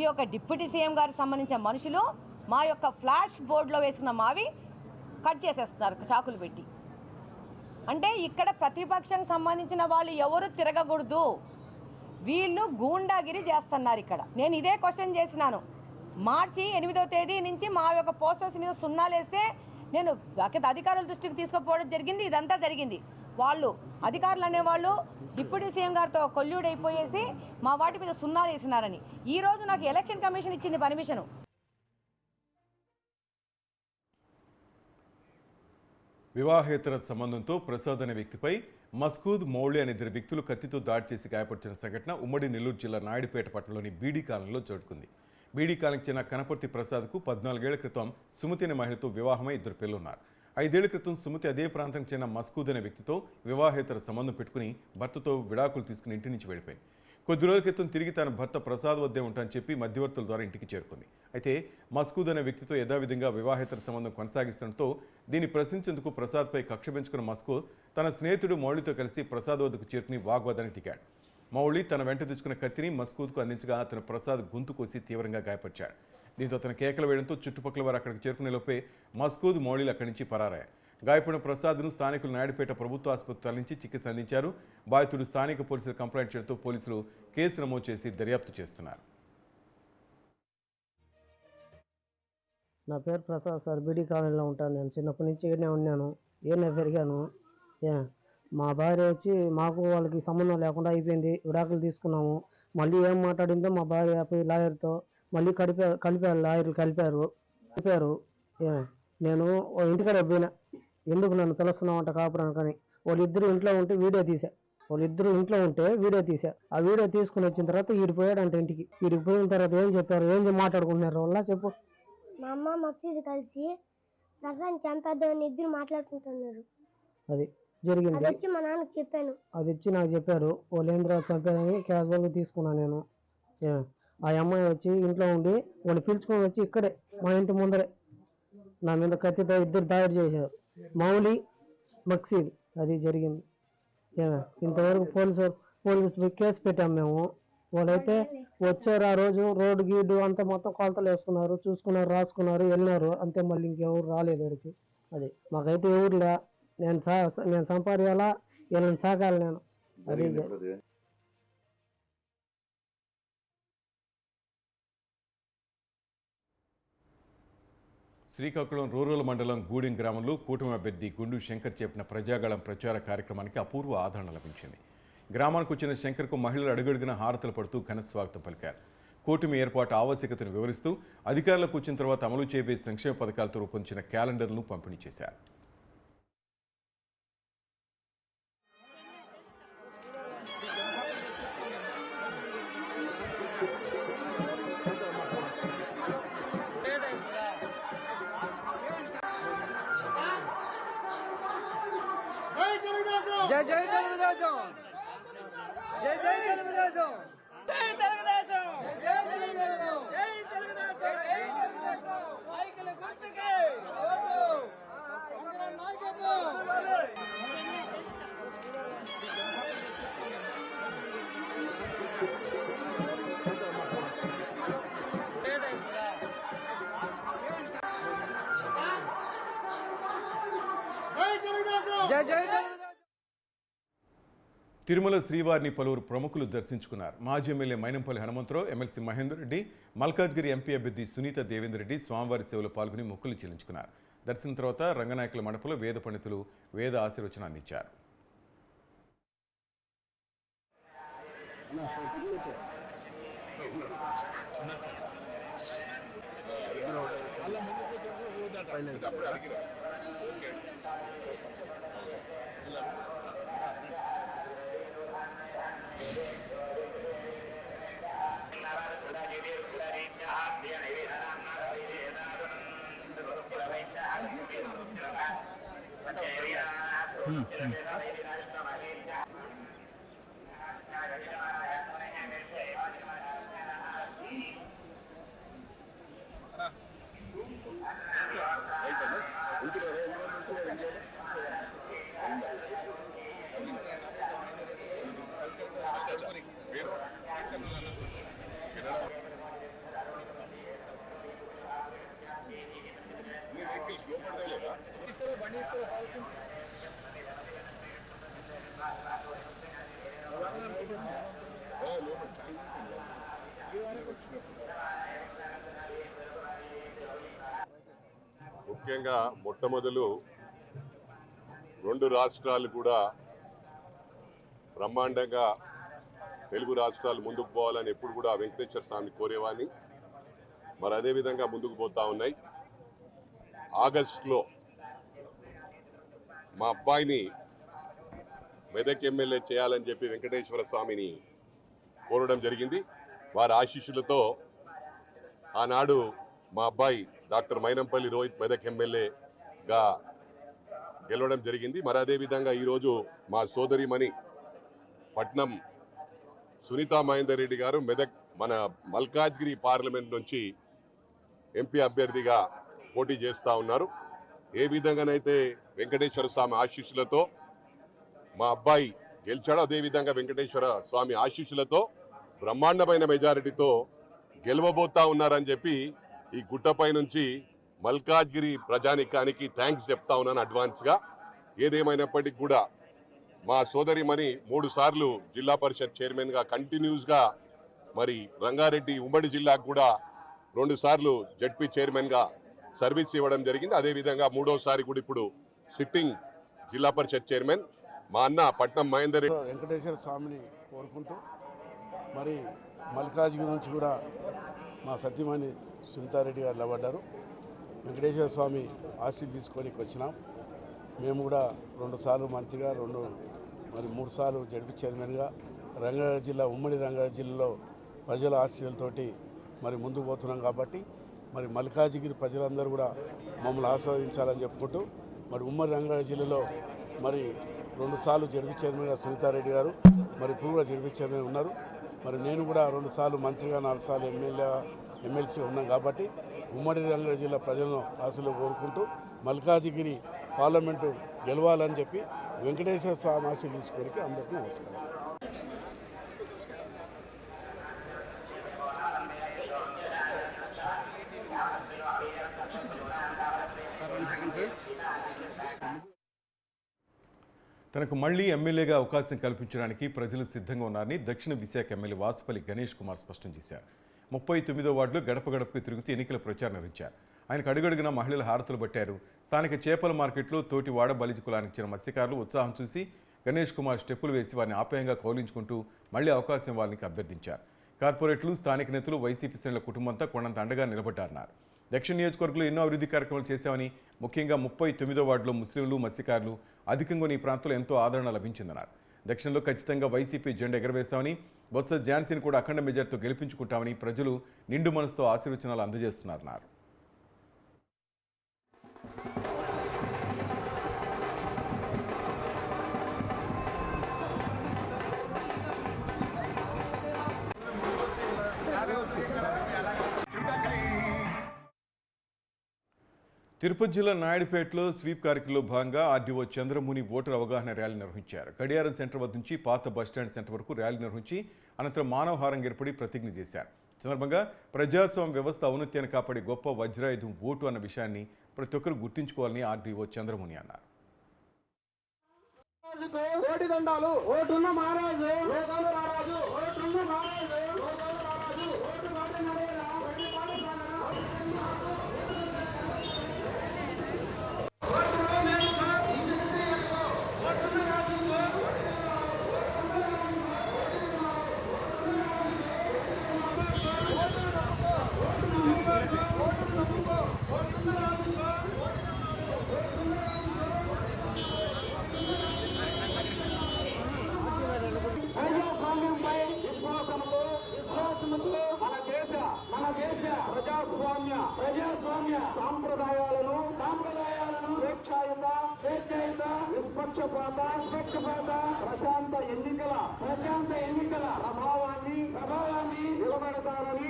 ఈ యొక్క డిప్యూటీ సీఎం గారికి సంబంధించిన మనుషులు మా యొక్క ఫ్లాష్ బోర్డులో వేసుకున్న మావి కట్ చేసేస్తున్నారు చాకులు పెట్టి. అంటే ఇక్కడ ప్రతిపక్షానికి సంబంధించిన వాళ్ళు ఎవరు తిరగకూడదు, వీళ్ళు గూండాగిరి చేస్తున్నారు. ఇక్కడ నేను ఇదే క్వశ్చన్ చేసినాను. మార్చి 8వ తేదీ నుంచి మా యొక్క పోస్టర్స్ మీద సున్నాలేస్తే నేను అధికారుల దృష్టికి తీసుకుపోవడం జరిగింది. ఇదంతా జరిగింది. వాళ్ళు అధికారులు అనేవాళ్ళు డిప్యూటీ సీఎం గారితో కొల్యూడ్ అయిపోయేసి మా వాటి మీద సున్నాలు వేసినారని ఈరోజు నాకు ఎలక్షన్ కమిషన్ ఇచ్చింది పర్మిషను. వివాహేతర సంబంధంతో ప్రసాద్ అనే వ్యక్తిపై మస్కూద్ మౌళి అనే 2 వ్యక్తులు కత్తితో దాడి చేసి గాయపరిచిన సంఘటన ఉమ్మడి నెల్లూరు జిల్లా నాయుడుపేట పట్టణంలోని బీడీ కాలనీలో చోటుకుంది. బీడీ కాలనీకి చెందిన కనపర్తి ప్రసాద్కు 14 ఏళ్ల క్రితం సుమతి అనే మహిళతో వివాహమై 2 పిల్లలున్నారు. 5 ఏళ్ల క్రితం సుమతి అదే ప్రాంతానికి చెందిన మస్కూద్ అనే వ్యక్తితో వివాహేతర సంబంధం పెట్టుకుని భర్తతో విడాకులు తీసుకుని ఇంటి నుంచి వెళ్ళిపోయింది. కొద్ది రోజుల క్రితం తిరిగి తన భర్త ప్రసాద్ వద్దే ఉంటానని చెప్పి మధ్యవర్తుల ద్వారా ఇంటికి చేరుకుంది. అయితే మస్కూద్ అనే వ్యక్తితో యథావిధంగా వివాహేతర సంబంధం కొనసాగిస్తుండటంతో దీన్ని ప్రశ్నించేందుకు ప్రసాద్పై కక్ష పెంచుకున్న మస్కూద్ తన స్నేహితుడు మౌళితో కలిసి ప్రసాద్ వద్దకు చేరుకుని వాగ్వాదానికి దిగాడు. మౌళి తన వెంట తెచ్చుకున్న కత్తిని మస్కూద్కు అందించగా అతను ప్రసాద్ గొంతు కోసి తీవ్రంగా గాయపరిచాడు. దీంతో అతను కేకలు వేయడంతో చుట్టుపక్కల వారు అక్కడికి చేరుకునే లోపే మస్కూద్ మౌళిలు అక్కడి నుంచి పరారయ్యారు. గాయపడిన ప్రసాద్ను స్థానికులు నాయుడుపేట ప్రభుత్వ ఆసుపత్రి తరలించి చికిత్స అందించారు. బాధితుడు స్థానిక పోలీసులు కంప్లైంట్ చేయడంతో పోలీసులు కేసు నమోదు చేసి దర్యాప్తు చేస్తున్నారు. నా పేరు ప్రసాద్ సార్. బీడీ కాలనీలో ఉంటాను. నేను చిన్నప్పటి నుంచి ఈడనే ఉన్నాను, ఈడనే పెరిగాను. మా భార్య వచ్చి మాకు వాళ్ళకి సంబంధం లేకుండా అయిపోయింది. విడాకులు తీసుకున్నాము. మళ్ళీ ఏం మాట్లాడిందో మా భార్య పోయి లాయర్తో మళ్ళీ కలిపారు. లాయర్లు కలిపారు. నేను ఇంటికాడ పోయినా, ఎందుకు నన్ను పిలుస్తున్నామంట కాపురాను కానీ వాళ్ళిద్దరు ఇంట్లో ఉంటే వీడియో తీసా. ఆ వీడియో తీసుకుని వచ్చిన తర్వాత ఈడిపోయాడంట ఇంటికి. ఈడికి పోయిన తర్వాత ఏం చెప్పారు, ఏం మాట్లాడుకుంటున్నారు వాళ్ళ చెప్పు. మా అమ్మ మసీదు కలిసి ప్రసాద్ చంపేద్దామని ఇద్దరు మాట్లాడుకుంటున్నారు. అది జరిగింది. అది వచ్చి మా నాన్నకి చెప్పాను. అది వచ్చి నాకు చెప్పారు. వాళ్ళు ఏంద్రా చంపేదని క్యాజువల్గా తీసుకున్నాను నేను. ఆ అమ్మాయి వచ్చి ఇంట్లో ఉండి వాళ్ళు పిలుచుకొని వచ్చి ఇక్కడే మా ఇంటి ముందరే నా మీద కత్తితో ఇద్దరు దాడి చేశారు. మౌలి, మక్సీద్. అది జరిగింది. ఇంతవరకు పోలీసు కేసు పెట్టాము మేము. వాళ్ళైతే వచ్చారు. ఆ రోజు రోడ్డు గీడ్డు అంతా మొత్తం కొలతలు వేసుకున్నారు, చూసుకున్నారు, రాసుకున్నారు, వెళ్ళినారు. అంతే. మళ్ళీ ఇంకెవరు రాలేదు వాడికి. అది మాకైతే ఎవరులే. నేను సంపాదించాలా, వీళ్ళని సాగాలి నేను. అది శ్రీకాకుళం రూరల్ మండలం గూడెం గ్రామంలో కూటమి అభ్యర్థి గుండు శంకర్ చేపట్టిన ప్రజాగళం ప్రచార కార్యక్రమానికి అపూర్వ ఆదరణ లభించింది. గ్రామానికి వచ్చిన శంకర్కు మహిళలు అడుగడుగున హారతలు పడుతూ ఘన స్వాగతం పలికారు. కూటమి ఏర్పాటు ఆవశ్యకతను వివరిస్తూ అధికారులకు వచ్చిన తర్వాత అమలు చేయబోయే సంక్షేమ పథకాలతో రూపొందించిన క్యాలెండర్ను పంపిణీ చేశారు. జై జై తెలుగుదేశం, జై జై తెలుగుదేశం, జై తెలుగుదేశం, జై తెలుగుదేశం, జై తెలుగుదేశం, జై తెలుగుదేశం. నాయకుల గుర్తుకే జై జై తెలుగుదేశం. తిరుమల శ్రీవారిని పలువురు ప్రముఖులు దర్శించుకున్నారు. మాజీ MLA Mynampally Hanumantharao, MLC Mahender Reddy, Malkajgiri MP అభ్యర్థి సునీత దేవేందర్ రెడ్డి స్వామివారి సేవలో పాల్గొని మొక్కులు చెల్లించుకున్నారు. దర్శనం తర్వాత రంగనాయకుల మండపంలో వేద పండితులు వేద ఆశీర్వచనం అందించారు. ముఖ్యంగా మొట్టమొదలు రెండు రాష్ట్రాలు కూడా బ్రహ్మాండంగా తెలుగు రాష్ట్రాలు ముందుకు పోవాలని ఎప్పుడు కూడా వెంకటేశ్వర స్వామి కోరేవాని, మరి అదేవిధంగా ముందుకు పోతా ఉన్నాయి. ఆగస్టులో మా అబ్బాయిని మెదక్ ఎమ్మెల్యే చేయాలని చెప్పి వెంకటేశ్వర స్వామిని కోరడం జరిగింది. వారి ఆశీస్సులతో ఆనాడు మా అబ్బాయి డాక్టర్ మైనంపల్లి రోహిత్ మెదక్ ఎమ్మెల్యేగా గెలవడం జరిగింది. మరి అదేవిధంగా ఈరోజు మా సోదరిమణి పట్నం సునీత మహేందర్ రెడ్డి గారు మెదక్ మన మల్కాజ్గిరి పార్లమెంట్ నుంచి ఎంపీ అభ్యర్థిగా పోటీ చేస్తూ ఉన్నారు. ఏ విధంగానైతే వెంకటేశ్వర స్వామి ఆశీస్సులతో మా అబ్బాయి గెలిచాడో అదేవిధంగా వెంకటేశ్వర స్వామి ఆశీస్సులతో బ్రహ్మాండమైన మెజారిటీతో గెలవబోతా ఉన్నారని చెప్పి ఈ గుట్టపై నుంచి మల్కాజ్గిరి ప్రజానికానికి థ్యాంక్స్ చెప్తా ఉన్నాను అడ్వాన్స్గా. ఏదేమైనప్పటికీ కూడా మా సోదరిమణి 3 సార్లు జిల్లా పరిషత్ చైర్మన్గా కంటిన్యూస్గా, మరి రంగారెడ్డి ఉమ్మడి జిల్లాకు కూడా 2 సార్లు జడ్పీ చైర్మన్గా సర్వీస్ ఇవ్వడం జరిగింది. అదేవిధంగా 3వసారి కూడా ఇప్పుడు సిట్టింగ్ జిల్లా పరిషత్ చైర్మన్ మా అన్న పట్నం మహేందర్ రెడ్డి. వెంకటేశ్వర స్వామిని కోరుకుంటూ మరి మల్కాజ్గిరి నుంచి కూడా మా సత్యమణి సునీతారెడ్డి గారు నిలబడ్డారు. వెంకటేశ్వర స్వామి ఆశీస్సులు తీసుకొని వచ్చినాం. మేము కూడా 2 సార్లు మంత్రిగా, 3 సార్లు జడ్పీ చైర్మన్గా రంగారెడ్డి జిల్లా ఉమ్మడి రంగారెడ్డి జిల్లాలో ప్రజల ఆశీస్సులతోటి మరి ముందుకు పోతున్నాం. కాబట్టి మరి మల్కాజ్గిరి ప్రజలందరూ కూడా మమ్మల్ని ఆస్వాదించాలని చెప్పుకుంటూ మరి ఉమ్మడి రంగారెడ్డి జిల్లాలో మరి 2 సార్లు జడ్పీ చైర్మన్గా సునీతారెడ్డి గారు, మరి ఇప్పుడు కూడా జడ్పీ చైర్మన్ ఉన్నారు. మరి నేను కూడా 2 సార్లు మంత్రిగా, 4 సార్లు ఎమ్మెల్సీ ఉన్నాం. కాబట్టి ఉమ్మడి రంగారెడ్డి జిల్లా ప్రజలను ఆశలు కోరుకుంటూ మల్కాజ్గిరి పార్లమెంటు గెలవాలని చెప్పి వెంకటేశ్వర స్వామి ఆశీస్సులు తీసుకోవడానికి అందరికీ నమస్కారం. తనకు మళ్లీ ఎమ్మెల్యేగా అవకాశం కల్పించడానికి ప్రజలు సిద్ధంగా ఉన్నారని దక్షిణ విశాఖ ఎమ్మెల్యే వాసుపల్లి గణేష్ కుమార్ స్పష్టం చేశారు. 39వ వార్డులో గడప గడపకు తిరుగుతూ ఎన్నికల ప్రచారం నిర్వహించారు. ఆయనకు అడుగడుగున మహిళలు హారతులు పట్టారు. స్థానిక చేపల మార్కెట్లో తోటి వాడ బలిజ కులానికి చెందిన మత్స్యకారులు ఉత్సాహం చూసి గణేష్ కుమార్ స్టెప్పులు వేసి వారిని ఆప్యాయంగా కౌలించుకుంటూ మళ్లీ అవకాశం ఇవ్వాలని అభ్యర్థించారు. కార్పొరేట్లు, స్థానిక నేతలు, వైసీపీ శ్రేణుల కుటుంబంతో కొండంత అండగా నిలబడ్డారన్నారు. దక్షిణ నియోజకవర్గంలో ఎన్నో అభివృద్ధి కార్యక్రమాలు చేశామని, ముఖ్యంగా 39వ వార్డులో ముస్లింలు, మత్స్యకారులు అధికంగా ఈ ప్రాంతంలో ఎంతో ఆదరణ లభించిందన్నారు. దక్షిణంలో ఖచ్చితంగా వైసీపీ జెండా ఎగరవేస్తామని, బొత్స ఝాన్సీని కూడా అఖండ మెజార్టీతో గెలిపించుకుంటామని ప్రజలు నిండు మనసుతో ఆశీర్వచనాలు అందజేస్తున్నారన్నారు. తిరుపతి జిల్లా నాయుడుపేటలో స్వీప్ కార్యక్రమంలో భాగంగా ఆర్డీఓ చంద్రముని ఓటర్ అవగాహన ర్యాలీ నిర్వహించారు. గడియారం సెంటర్ వద్ద నుంచి పాత బస్టాండ్ సెంటర్ వరకు ర్యాలీ నిర్వహించి అనంతరం మానవహారం ఏర్పడి ప్రతిజ్ఞ చేశారు. సందర్భంగా ప్రజాస్వామ్య వ్యవస్థ ఔన్నత్యాన్ని కాపాడే గొప్ప వజ్రాయుధం ఓటు అన్న విషయాన్ని ప్రతి ఒక్కరు గుర్తుంచుకోవాలని ఆర్డీఓ చంద్రముని అన్నారు. ప్రజాస్వామ్య సాంప్రదాయాలను స్వేచ్ఛాయుత నిష్పక్షపాత ప్రశాంత ఎన్నికల ప్రభావాన్ని నిలబెడతారని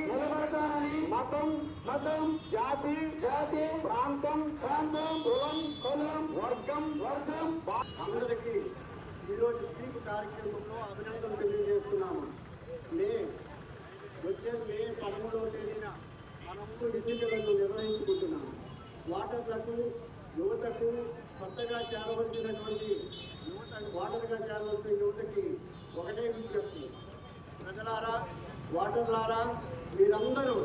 మతం జాతి ప్రాంతం కులం వర్గం అందరికీ ఈరోజు స్వీప్ కార్యక్రమంలో అభినందనలు తెలియజేస్తున్నాము. వచ్చే మే 13వ తేదీన మనము ఎన్నికలను నిర్వహించుకుంటున్నాము. ఓటర్లకు, యువతకు, కొత్తగా చేరవలసినటువంటి ఓటర్గా చేరవలసిన యువతకి ఒకటే విజ్ఞప్తి. ప్రజలారా, ఓటర్లారా, మీరందరూ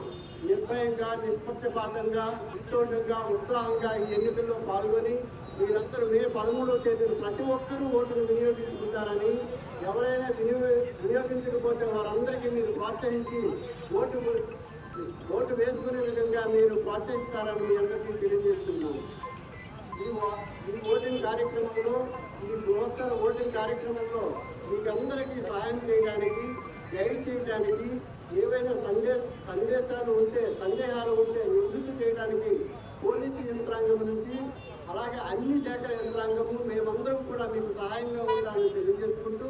నిర్భయంగా, నిష్పక్షపాతంగా, సంతోషంగా, ఉత్సాహంగా ఈ ఎన్నికల్లో పాల్గొని మీరందరూ మే 13వ తేదీన ప్రతి ఒక్కరూ ఓటును వినియోగించుకుంటారని, ఎవరైనా వినియోగించకపోతే వారందరికీ మీరు ప్రోత్సహించి ఓటు వేసుకునే విధంగా మీరు ప్రోత్సహిస్తారని మీ అందరికీ తెలియజేస్తున్నాను. ఈ ఓటింగ్ కార్యక్రమంలో, ఈ బృహత్తర ఓటింగ్ కార్యక్రమంలో మీకు అందరికీ సహాయం చేయడానికి, గైడ్ చేయడానికి, ఏవైనా సందేహాలు ఉంటే నివృత్తి చేయడానికి పోలీసు యంత్రాంగం నుంచి అలాగే అన్ని శాఖల యంత్రాంగము మేమందరం కూడా మీకు సహాయంగా ఉండాలని తెలియజేసుకుంటూ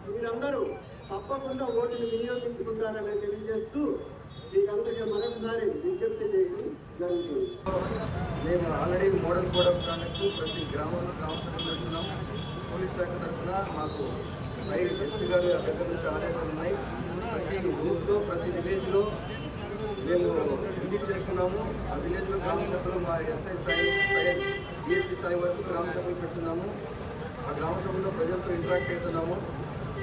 మీరందరూ తప్పకుండా ఓటును వినియోగించుకుంటారని తెలియజేస్తూ మీకందరికీ మరొకసారి విజ్ఞప్తి చేయడం జరుగుతుంది. మేము already model code of conduct ప్రతి గ్రామంలో గ్రామసభలు పెడుతున్నాం. పోలీస్ శాఖ తరఫున మాకు ఎస్పీ గారి దగ్గర నుంచి ఆదేశాలు ఉన్నాయి. ప్రతి బూత్లో, ప్రతి విలేజ్లో మేము విజిట్ చేస్తున్నాము. ఆ విలేజ్లో గ్రామ సభలు మా ఎస్ఐ స్థాయి, డిఎస్పీ స్థాయి వరకు గ్రామ సభలు పెడుతున్నాము. ఆ గ్రామ సభలో ప్రజలతో ఇంటరాక్ట్ అవుతున్నాము.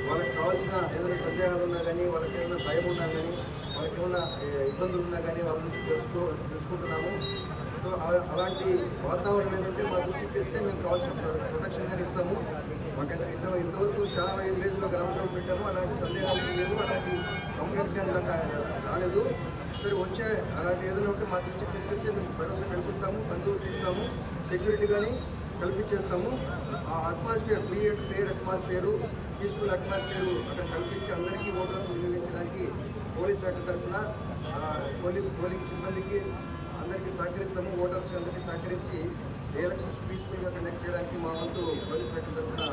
వాళ్ళకి కావాల్సిన ఏదైనా సందేహాలు ఉన్నా కానీ, వాళ్ళకి ఏదైనా భయం ఉన్నా కానీ, వాళ్ళకి ఏమైనా ఇబ్బందులు ఉన్నా కానీ వాళ్ళ నుంచి తెలుసుకుంటున్నాము. సో అలాంటి వాతావరణం ఏంటంటే మా దృష్టికి తెస్తే మేము కావాల్సిన ప్రొటెక్షన్ కానీ ఇస్తాము. మాకు ఇంతవరకు చాలా విలేజ్లో గ్రామ సభ పెట్టాము. అలాంటి సందేహాలు లేవు, అలాంటి కంప్లైంట్స్ కానీ రాలేదు. ఇక్కడ వచ్చే అలాంటి ఏదైనా ఉంటే మా దృష్టికి తీసుకొచ్చి మేము భరోసా కల్పిస్తాము, బందోబస్తు ఇస్తాము, సెక్యూరిటీ కానీ కల్పించేస్తాము. ఆ atmosphere, free and fair atmosphere, peaceful atmosphere అక్కడ కల్పించి అందరికీ ఓట్లను వినియోగించడానికి పోలీస్ శాఖ తరఫున పోలింగ్ సిబ్బందికి అందరికీ సహకరిస్తాము. ఓటర్స్ అందరికీ సహకరించి ఎలక్షన్స్ పీస్ఫుల్గా కండక్ట్ చేయడానికి మా వంతు పోలీస్ శాఖ తరఫున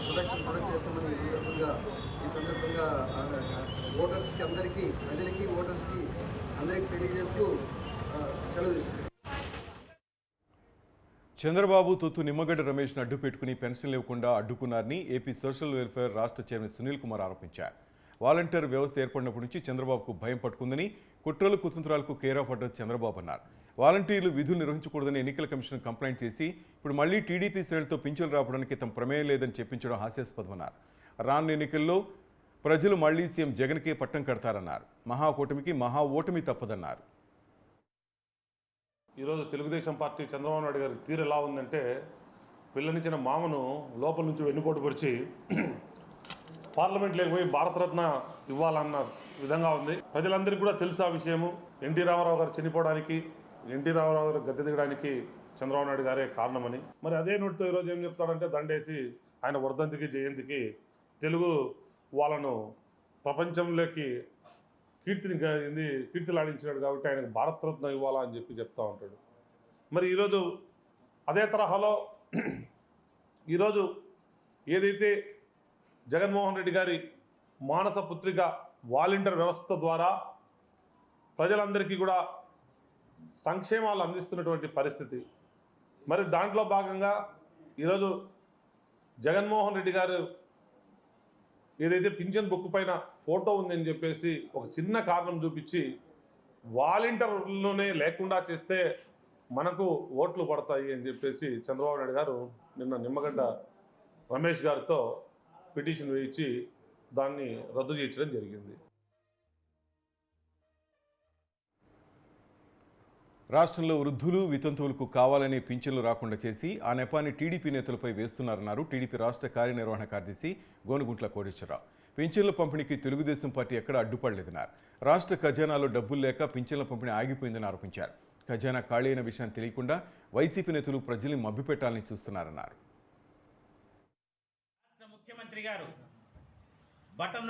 ప్రొటెక్ట్ చేస్తామని ఈ సందర్భంగా ఓటర్స్కి అందరికీ, ప్రజలకి, ఓటర్స్కి అందరికీ తెలియజేస్తూ సెలవు తీసుకుంటాం. చంద్రబాబు తొత్తు నిమ్మగడ్డ రమేష్ను అడ్డు పెట్టుకుని పెన్షన్లు ఇవ్వకుండా అడ్డుకున్నారని ఏపీ సోషల్ వెల్ఫేర్ రాష్ట్ర చైర్మన్ సునీల్ కుమార్ ఆరోపించారు. వాలంటీర్ వ్యవస్థ ఏర్పడినప్పటి నుంచి చంద్రబాబుకు భయం పట్టుకుందని, కుట్రలు కుతంత్రాలకు కేర్ ఆఫ్ అడ్రస్ చంద్రబాబు అన్నారు. వాలంటీర్లు విధులు నిర్వహించకూడదని ఎన్నికల కమిషన్ కంప్లైంట్ చేసి ఇప్పుడు మళ్లీ టీడీపీ శ్రేణులతో పింఛన్లు రావడానికి తమ ప్రమేయం లేదని చెప్పించడం హాస్యాస్పదమన్నారు. రానున్న ఎన్నికల్లో ప్రజలు మళ్లీ సీఎం జగన్కే పట్టం కడతారన్నారు. మహాకూటమికి మహా ఓటమి తప్పదన్నారు. ఈరోజు తెలుగుదేశం పార్టీ చంద్రబాబు నాయుడు గారి తీరు ఎలా ఉందంటే పిల్లనిచ్చిన మామను లోపల నుంచి వెన్నుపోటు పొడిచి పార్లమెంట్లోకి పోయి భారతరత్న ఇవ్వాలన్న విధంగా ఉంది. ప్రజలందరికీ కూడా తెలుసు ఆ విషయము. ఎన్టీ రామారావు గారు చనిపోవడానికి, ఎన్టీ రామారావు గారు గద్దె దిగడానికి చంద్రబాబు నాయుడు గారే కారణమని. మరి అదే నోటితో ఈరోజు ఏం చెప్తాడంటే దండేసి ఆయన వర్ధంతికి జయంతికి తెలుగు వాళ్ళను ప్రపంచంలోకి కీర్తిలాడించినాడు కాబట్టి ఆయనకు భారతరత్న ఇవ్వాలా అని చెప్తా ఉంటాడు. మరి ఈరోజు అదే తరహాలో ఈరోజు ఏదైతే జగన్మోహన్ రెడ్డి గారి మానస పుత్రిక వాలంటీర్ వ్యవస్థ ద్వారా ప్రజలందరికీ కూడా సంక్షేమాలు అందిస్తున్నటువంటి పరిస్థితి. మరి దాంట్లో భాగంగా ఈరోజు జగన్మోహన్ రెడ్డి గారు ఏదైతే పింఛన్ బుక్ పైన ఫోటో ఉందని చెప్పేసి ఒక చిన్న కారణం చూపించి వాలంటీర్లోనే లేకుండా చేస్తే మనకు ఓట్లు పడతాయి అని చెప్పేసి చంద్రబాబు నాయుడు గారు నిన్న నిమ్మగడ్డ రమేష్ గారితో పిటిషన్ వేయించి దాన్ని రద్దు చేయించడం జరిగింది. రాష్ట్రంలో వృద్ధులు వితంతువులకు కావాలనే పింఛన్లు రాకుండా చేసి ఆ నెపాన్ని టీడీపీ నేతలపై వేస్తున్నారన్నారు టీడీపీ రాష్ట్ర కార్యనిర్వహణ కార్యదర్శి గోనుగుంట్ల కోటేశ్వరరావు. పింఛన్ల పంపిణీకి తెలుగుదేశం పార్టీ ఎక్కడ అడ్డుపడలేదన్నారు. రాష్ట్ర ఖజానాలో డబ్బులు లేక పింఛన్ల పంపిణీ ఆగిపోయిందని ఆరోపించారు. ఖజానా ఖాళీ అయిన విషయాన్ని తెలియకుండా వైసీపీ నేతలు ప్రజల్ని మభ్యపెట్టాలని చూస్తున్నారన్నారు. ముఖ్యమంత్రి గారు బటన్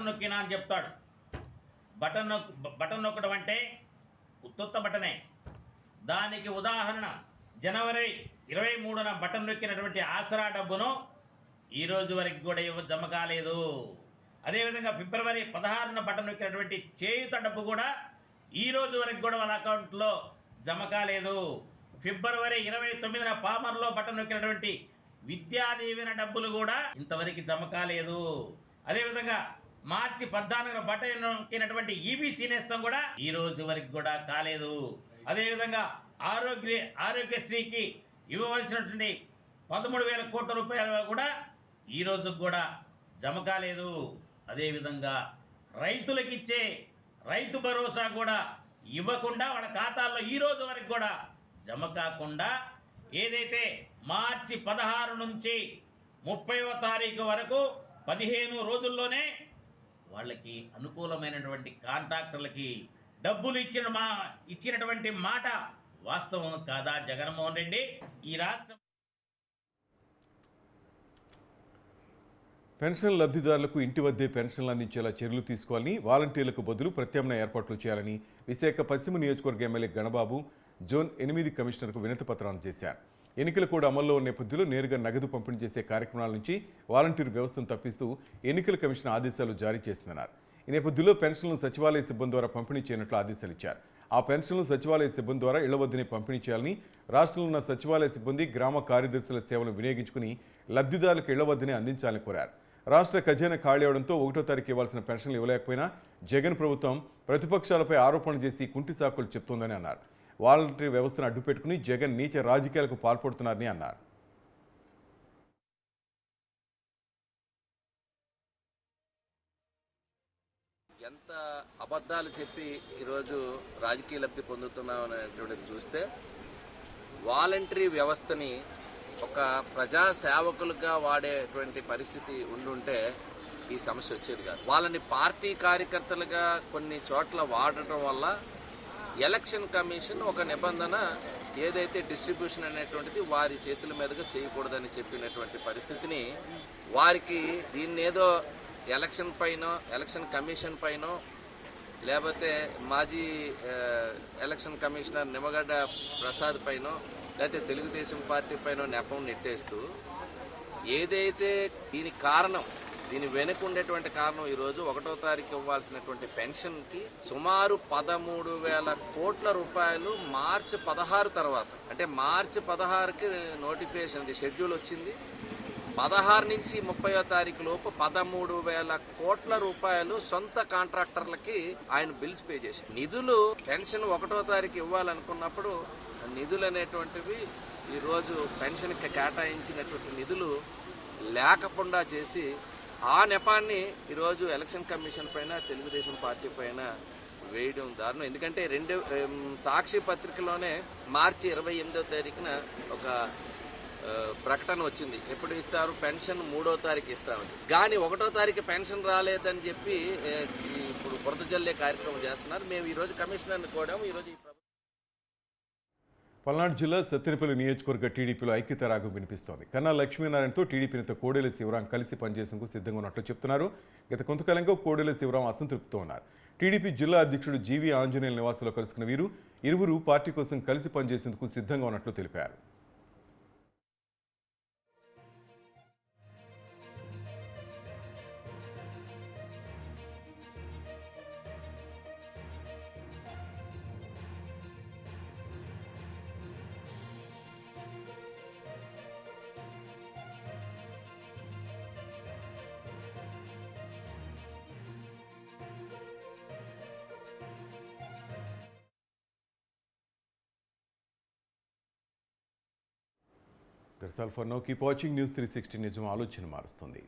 నొక్కినా అని చెప్తాడు. బటన్ నొక్కడం అంటే ఉత్తుత్త బటనే. దానికి ఉదాహరణ జనవరి 23న బటన్ నొక్కినటువంటి ఆసరా డబ్బును ఈరోజు వరకు కూడా జమ కాలేదు. అదేవిధంగా ఫిబ్రవరి 16న బటన్ నొక్కినటువంటి చేయూత డబ్బు కూడా ఈరోజు వరకు కూడా వాళ్ళ అకౌంట్లో జమ కాలేదు. ఫిబ్రవరి 29న పామర్లో బటన్ నొక్కినటువంటి విద్యా దీవెన డబ్బులు కూడా ఇంతవరకు జమ కాలేదు. అదేవిధంగా మార్చి 14న బటన్ నొక్కినటువంటి ఈబీసీ నేస్తం కూడా ఈ రోజు వరకు కూడా కాలేదు. అదేవిధంగా ఆరోగ్యశ్రీకి ఇవ్వవలసినటువంటి 13,000 కోట్ల రూపాయలు కూడా ఈ రోజు కూడా జమ కాలేదు. అదేవిధంగా రైతులకిచ్చే రైతు భరోసా కూడా ఇవ్వకుండా వాళ్ళ ఖాతాల్లో ఈ రోజు వరకు కూడా జమ కాకుండా ఏదైతే మార్చి 16 నుంచి 30వ తారీఖు వరకు 15 రోజుల్లోనే వాళ్ళకి అనుకూలమైనటువంటి కాంట్రాక్టర్లకి డబ్బులు ఇచ్చినటువంటి మాట వాస్తవం కాదా జగన్మోహన్ రెడ్డి? ఈ రాష్ట్రం పెన్షన్ లబ్ధిదారులకు ఇంటి వద్దే పెన్షన్లు అందించేలా చర్యలు తీసుకోవాలని, వాలంటీర్లకు బదులు ప్రత్యామ్నాయ ఏర్పాట్లు చేయాలని విశాఖ పశ్చిమ నియోజకవర్గ ఎమ్మెల్యే గణబాబు జోన్ 8 కమిషనర్కు వినతి పత్రం అందజేశారు. ఎన్నికలు కూడా అమల్లో ఉన్న నేపథ్యంలో నేరుగా నగదు పంపిణీ చేసే కార్యక్రమాల నుంచి వాలంటీర్ వ్యవస్థను తప్పిస్తూ ఎన్నికల కమిషన్ ఆదేశాలు జారీ చేస్తున్నారు. ఈ నేపథ్యంలో పెన్షన్లను సచివాలయ సిబ్బంది ద్వారా పంపిణీ చేయనట్లు ఆదేశాలు ఇచ్చారు. ఆ పెన్షన్లను సచివాలయ సిబ్బంది ద్వారా ఇళ్ల వద్దనే పంపిణీ చేయాలని, రాష్ట్రంలో ఉన్న సచివాలయ సిబ్బంది గ్రామ కార్యదర్శుల సేవలను వినియోగించుకుని లబ్ధిదారులకు ఇళ్ల వద్దనే అందించాలని కోరారు. రాష్ట్ర ఖజానా ఖాళీ అవడంతో 1వ తారీఖు ఇవ్వాల్సిన పెన్షన్లు ఇవ్వలేకపోయినా జగన్ ప్రభుత్వం ప్రతిపక్షాలపై ఆరోపణలు చేసి కుంటి సాకులు చెప్తోందని అన్నారు. వాలంటరీ వ్యవస్థను అడ్డుపెట్టుకుని జగన్ నీచ రాజకీయాలకు పాల్పడుతున్నారని అన్నారు. ఎంత అబద్ధాలు చెప్పి ఈరోజు రాజకీయ లబ్ధి పొందుతున్నామనేటువంటిది చూస్తే వాలంటరీ వ్యవస్థని ఒక ప్రజా సేవకులుగా వాడేటువంటి పరిస్థితి ఉండుంటే ఈ సమస్య వచ్చేది కాదు. వాళ్ళని పార్టీ కార్యకర్తలుగా కొన్ని చోట్ల వాడటం వల్ల ఎలక్షన్ కమిషన్ ఒక నిబంధన ఏదైతే డిస్ట్రిబ్యూషన్ అనేటువంటిది వారి చేతుల మీదుగా చేయకూడదని చెప్పినటువంటి పరిస్థితిని వారికి దీన్నేదో ఎలక్షన్ కమిషన్ పైన లేకపోతే మాజీ ఎలక్షన్ కమిషనర్ నిమ్మగడ్డ ప్రసాద్ పైన లేకపోతే తెలుగుదేశం పార్టీ పైన నెపం నెట్టేస్తూ ఏదైతే దీని వెనుక ఉండేటువంటి కారణం ఈరోజు 1వ తారీఖు ఇవ్వాల్సినటువంటి పెన్షన్కి సుమారు 13,000 కోట్ల రూపాయలు మార్చి 16 తర్వాత, అంటే మార్చి 16కి నోటిఫికేషన్ షెడ్యూల్ వచ్చింది. 16 నుంచి 30వ తారీఖు లోపు 13,000 కోట్ల రూపాయలు సొంత కాంట్రాక్టర్లకి ఆయన బిల్స్ పే చేశారు. నిధులు పెన్షన్ 1వ తారీఖు ఇవ్వాలనుకున్నప్పుడు నిధులు అనేటువంటివి ఈరోజు పెన్షన్కి కేటాయించినటువంటి నిధులు లేకుండా చేసి ఆ నెపాన్ని ఈరోజు ఎలక్షన్ కమిషన్ పైన తెలుగుదేశం పార్టీ పైన వేయడం దారుణం. ఎందుకంటే సాక్షి పత్రికలోనే మార్చి 28వ తారీఖున ఒక ప్రకటన వచ్చింది. ఎప్పుడు ఇస్తారు? పెన్షన్ 3వ తారీఖు ఇస్తామని. కానీ 1వ తారీఖు పెన్షన్ రాలేదని చెప్పి ఇప్పుడు బురద జల్లే కార్యక్రమం చేస్తున్నారు. మేము ఈరోజు కమిషనర్ని కోడాము. ఈరోజు పల్నాడు జిల్లా సత్తెనపల్లి నియోజకవర్గ టీడీపీలో ఐక్యత రాగం వినిపిస్తోంది. కన్నా లక్ష్మీనారాయణతో టీడీపీ నేత కోడెల శివరాం కలిసి పనిచేసేందుకు సిద్ధంగా ఉన్నట్లు చెప్తున్నారు. గత కొంతకాలంగా కోడెల శివరాం అసంతృప్తితో ఉన్నారు. టీడీపీ జిల్లా అధ్యక్షుడు జీవీ ఆంజనేయుల నివాసంలో కలుసుకున్న వీరు ఇరువురు పార్టీ కోసం కలిసి పనిచేసేందుకు సిద్ధంగా ఉన్నట్లు తెలిపారు. That's all for now. Keep watching News 360. నిజం ఆలోచన మారుస్తుంది.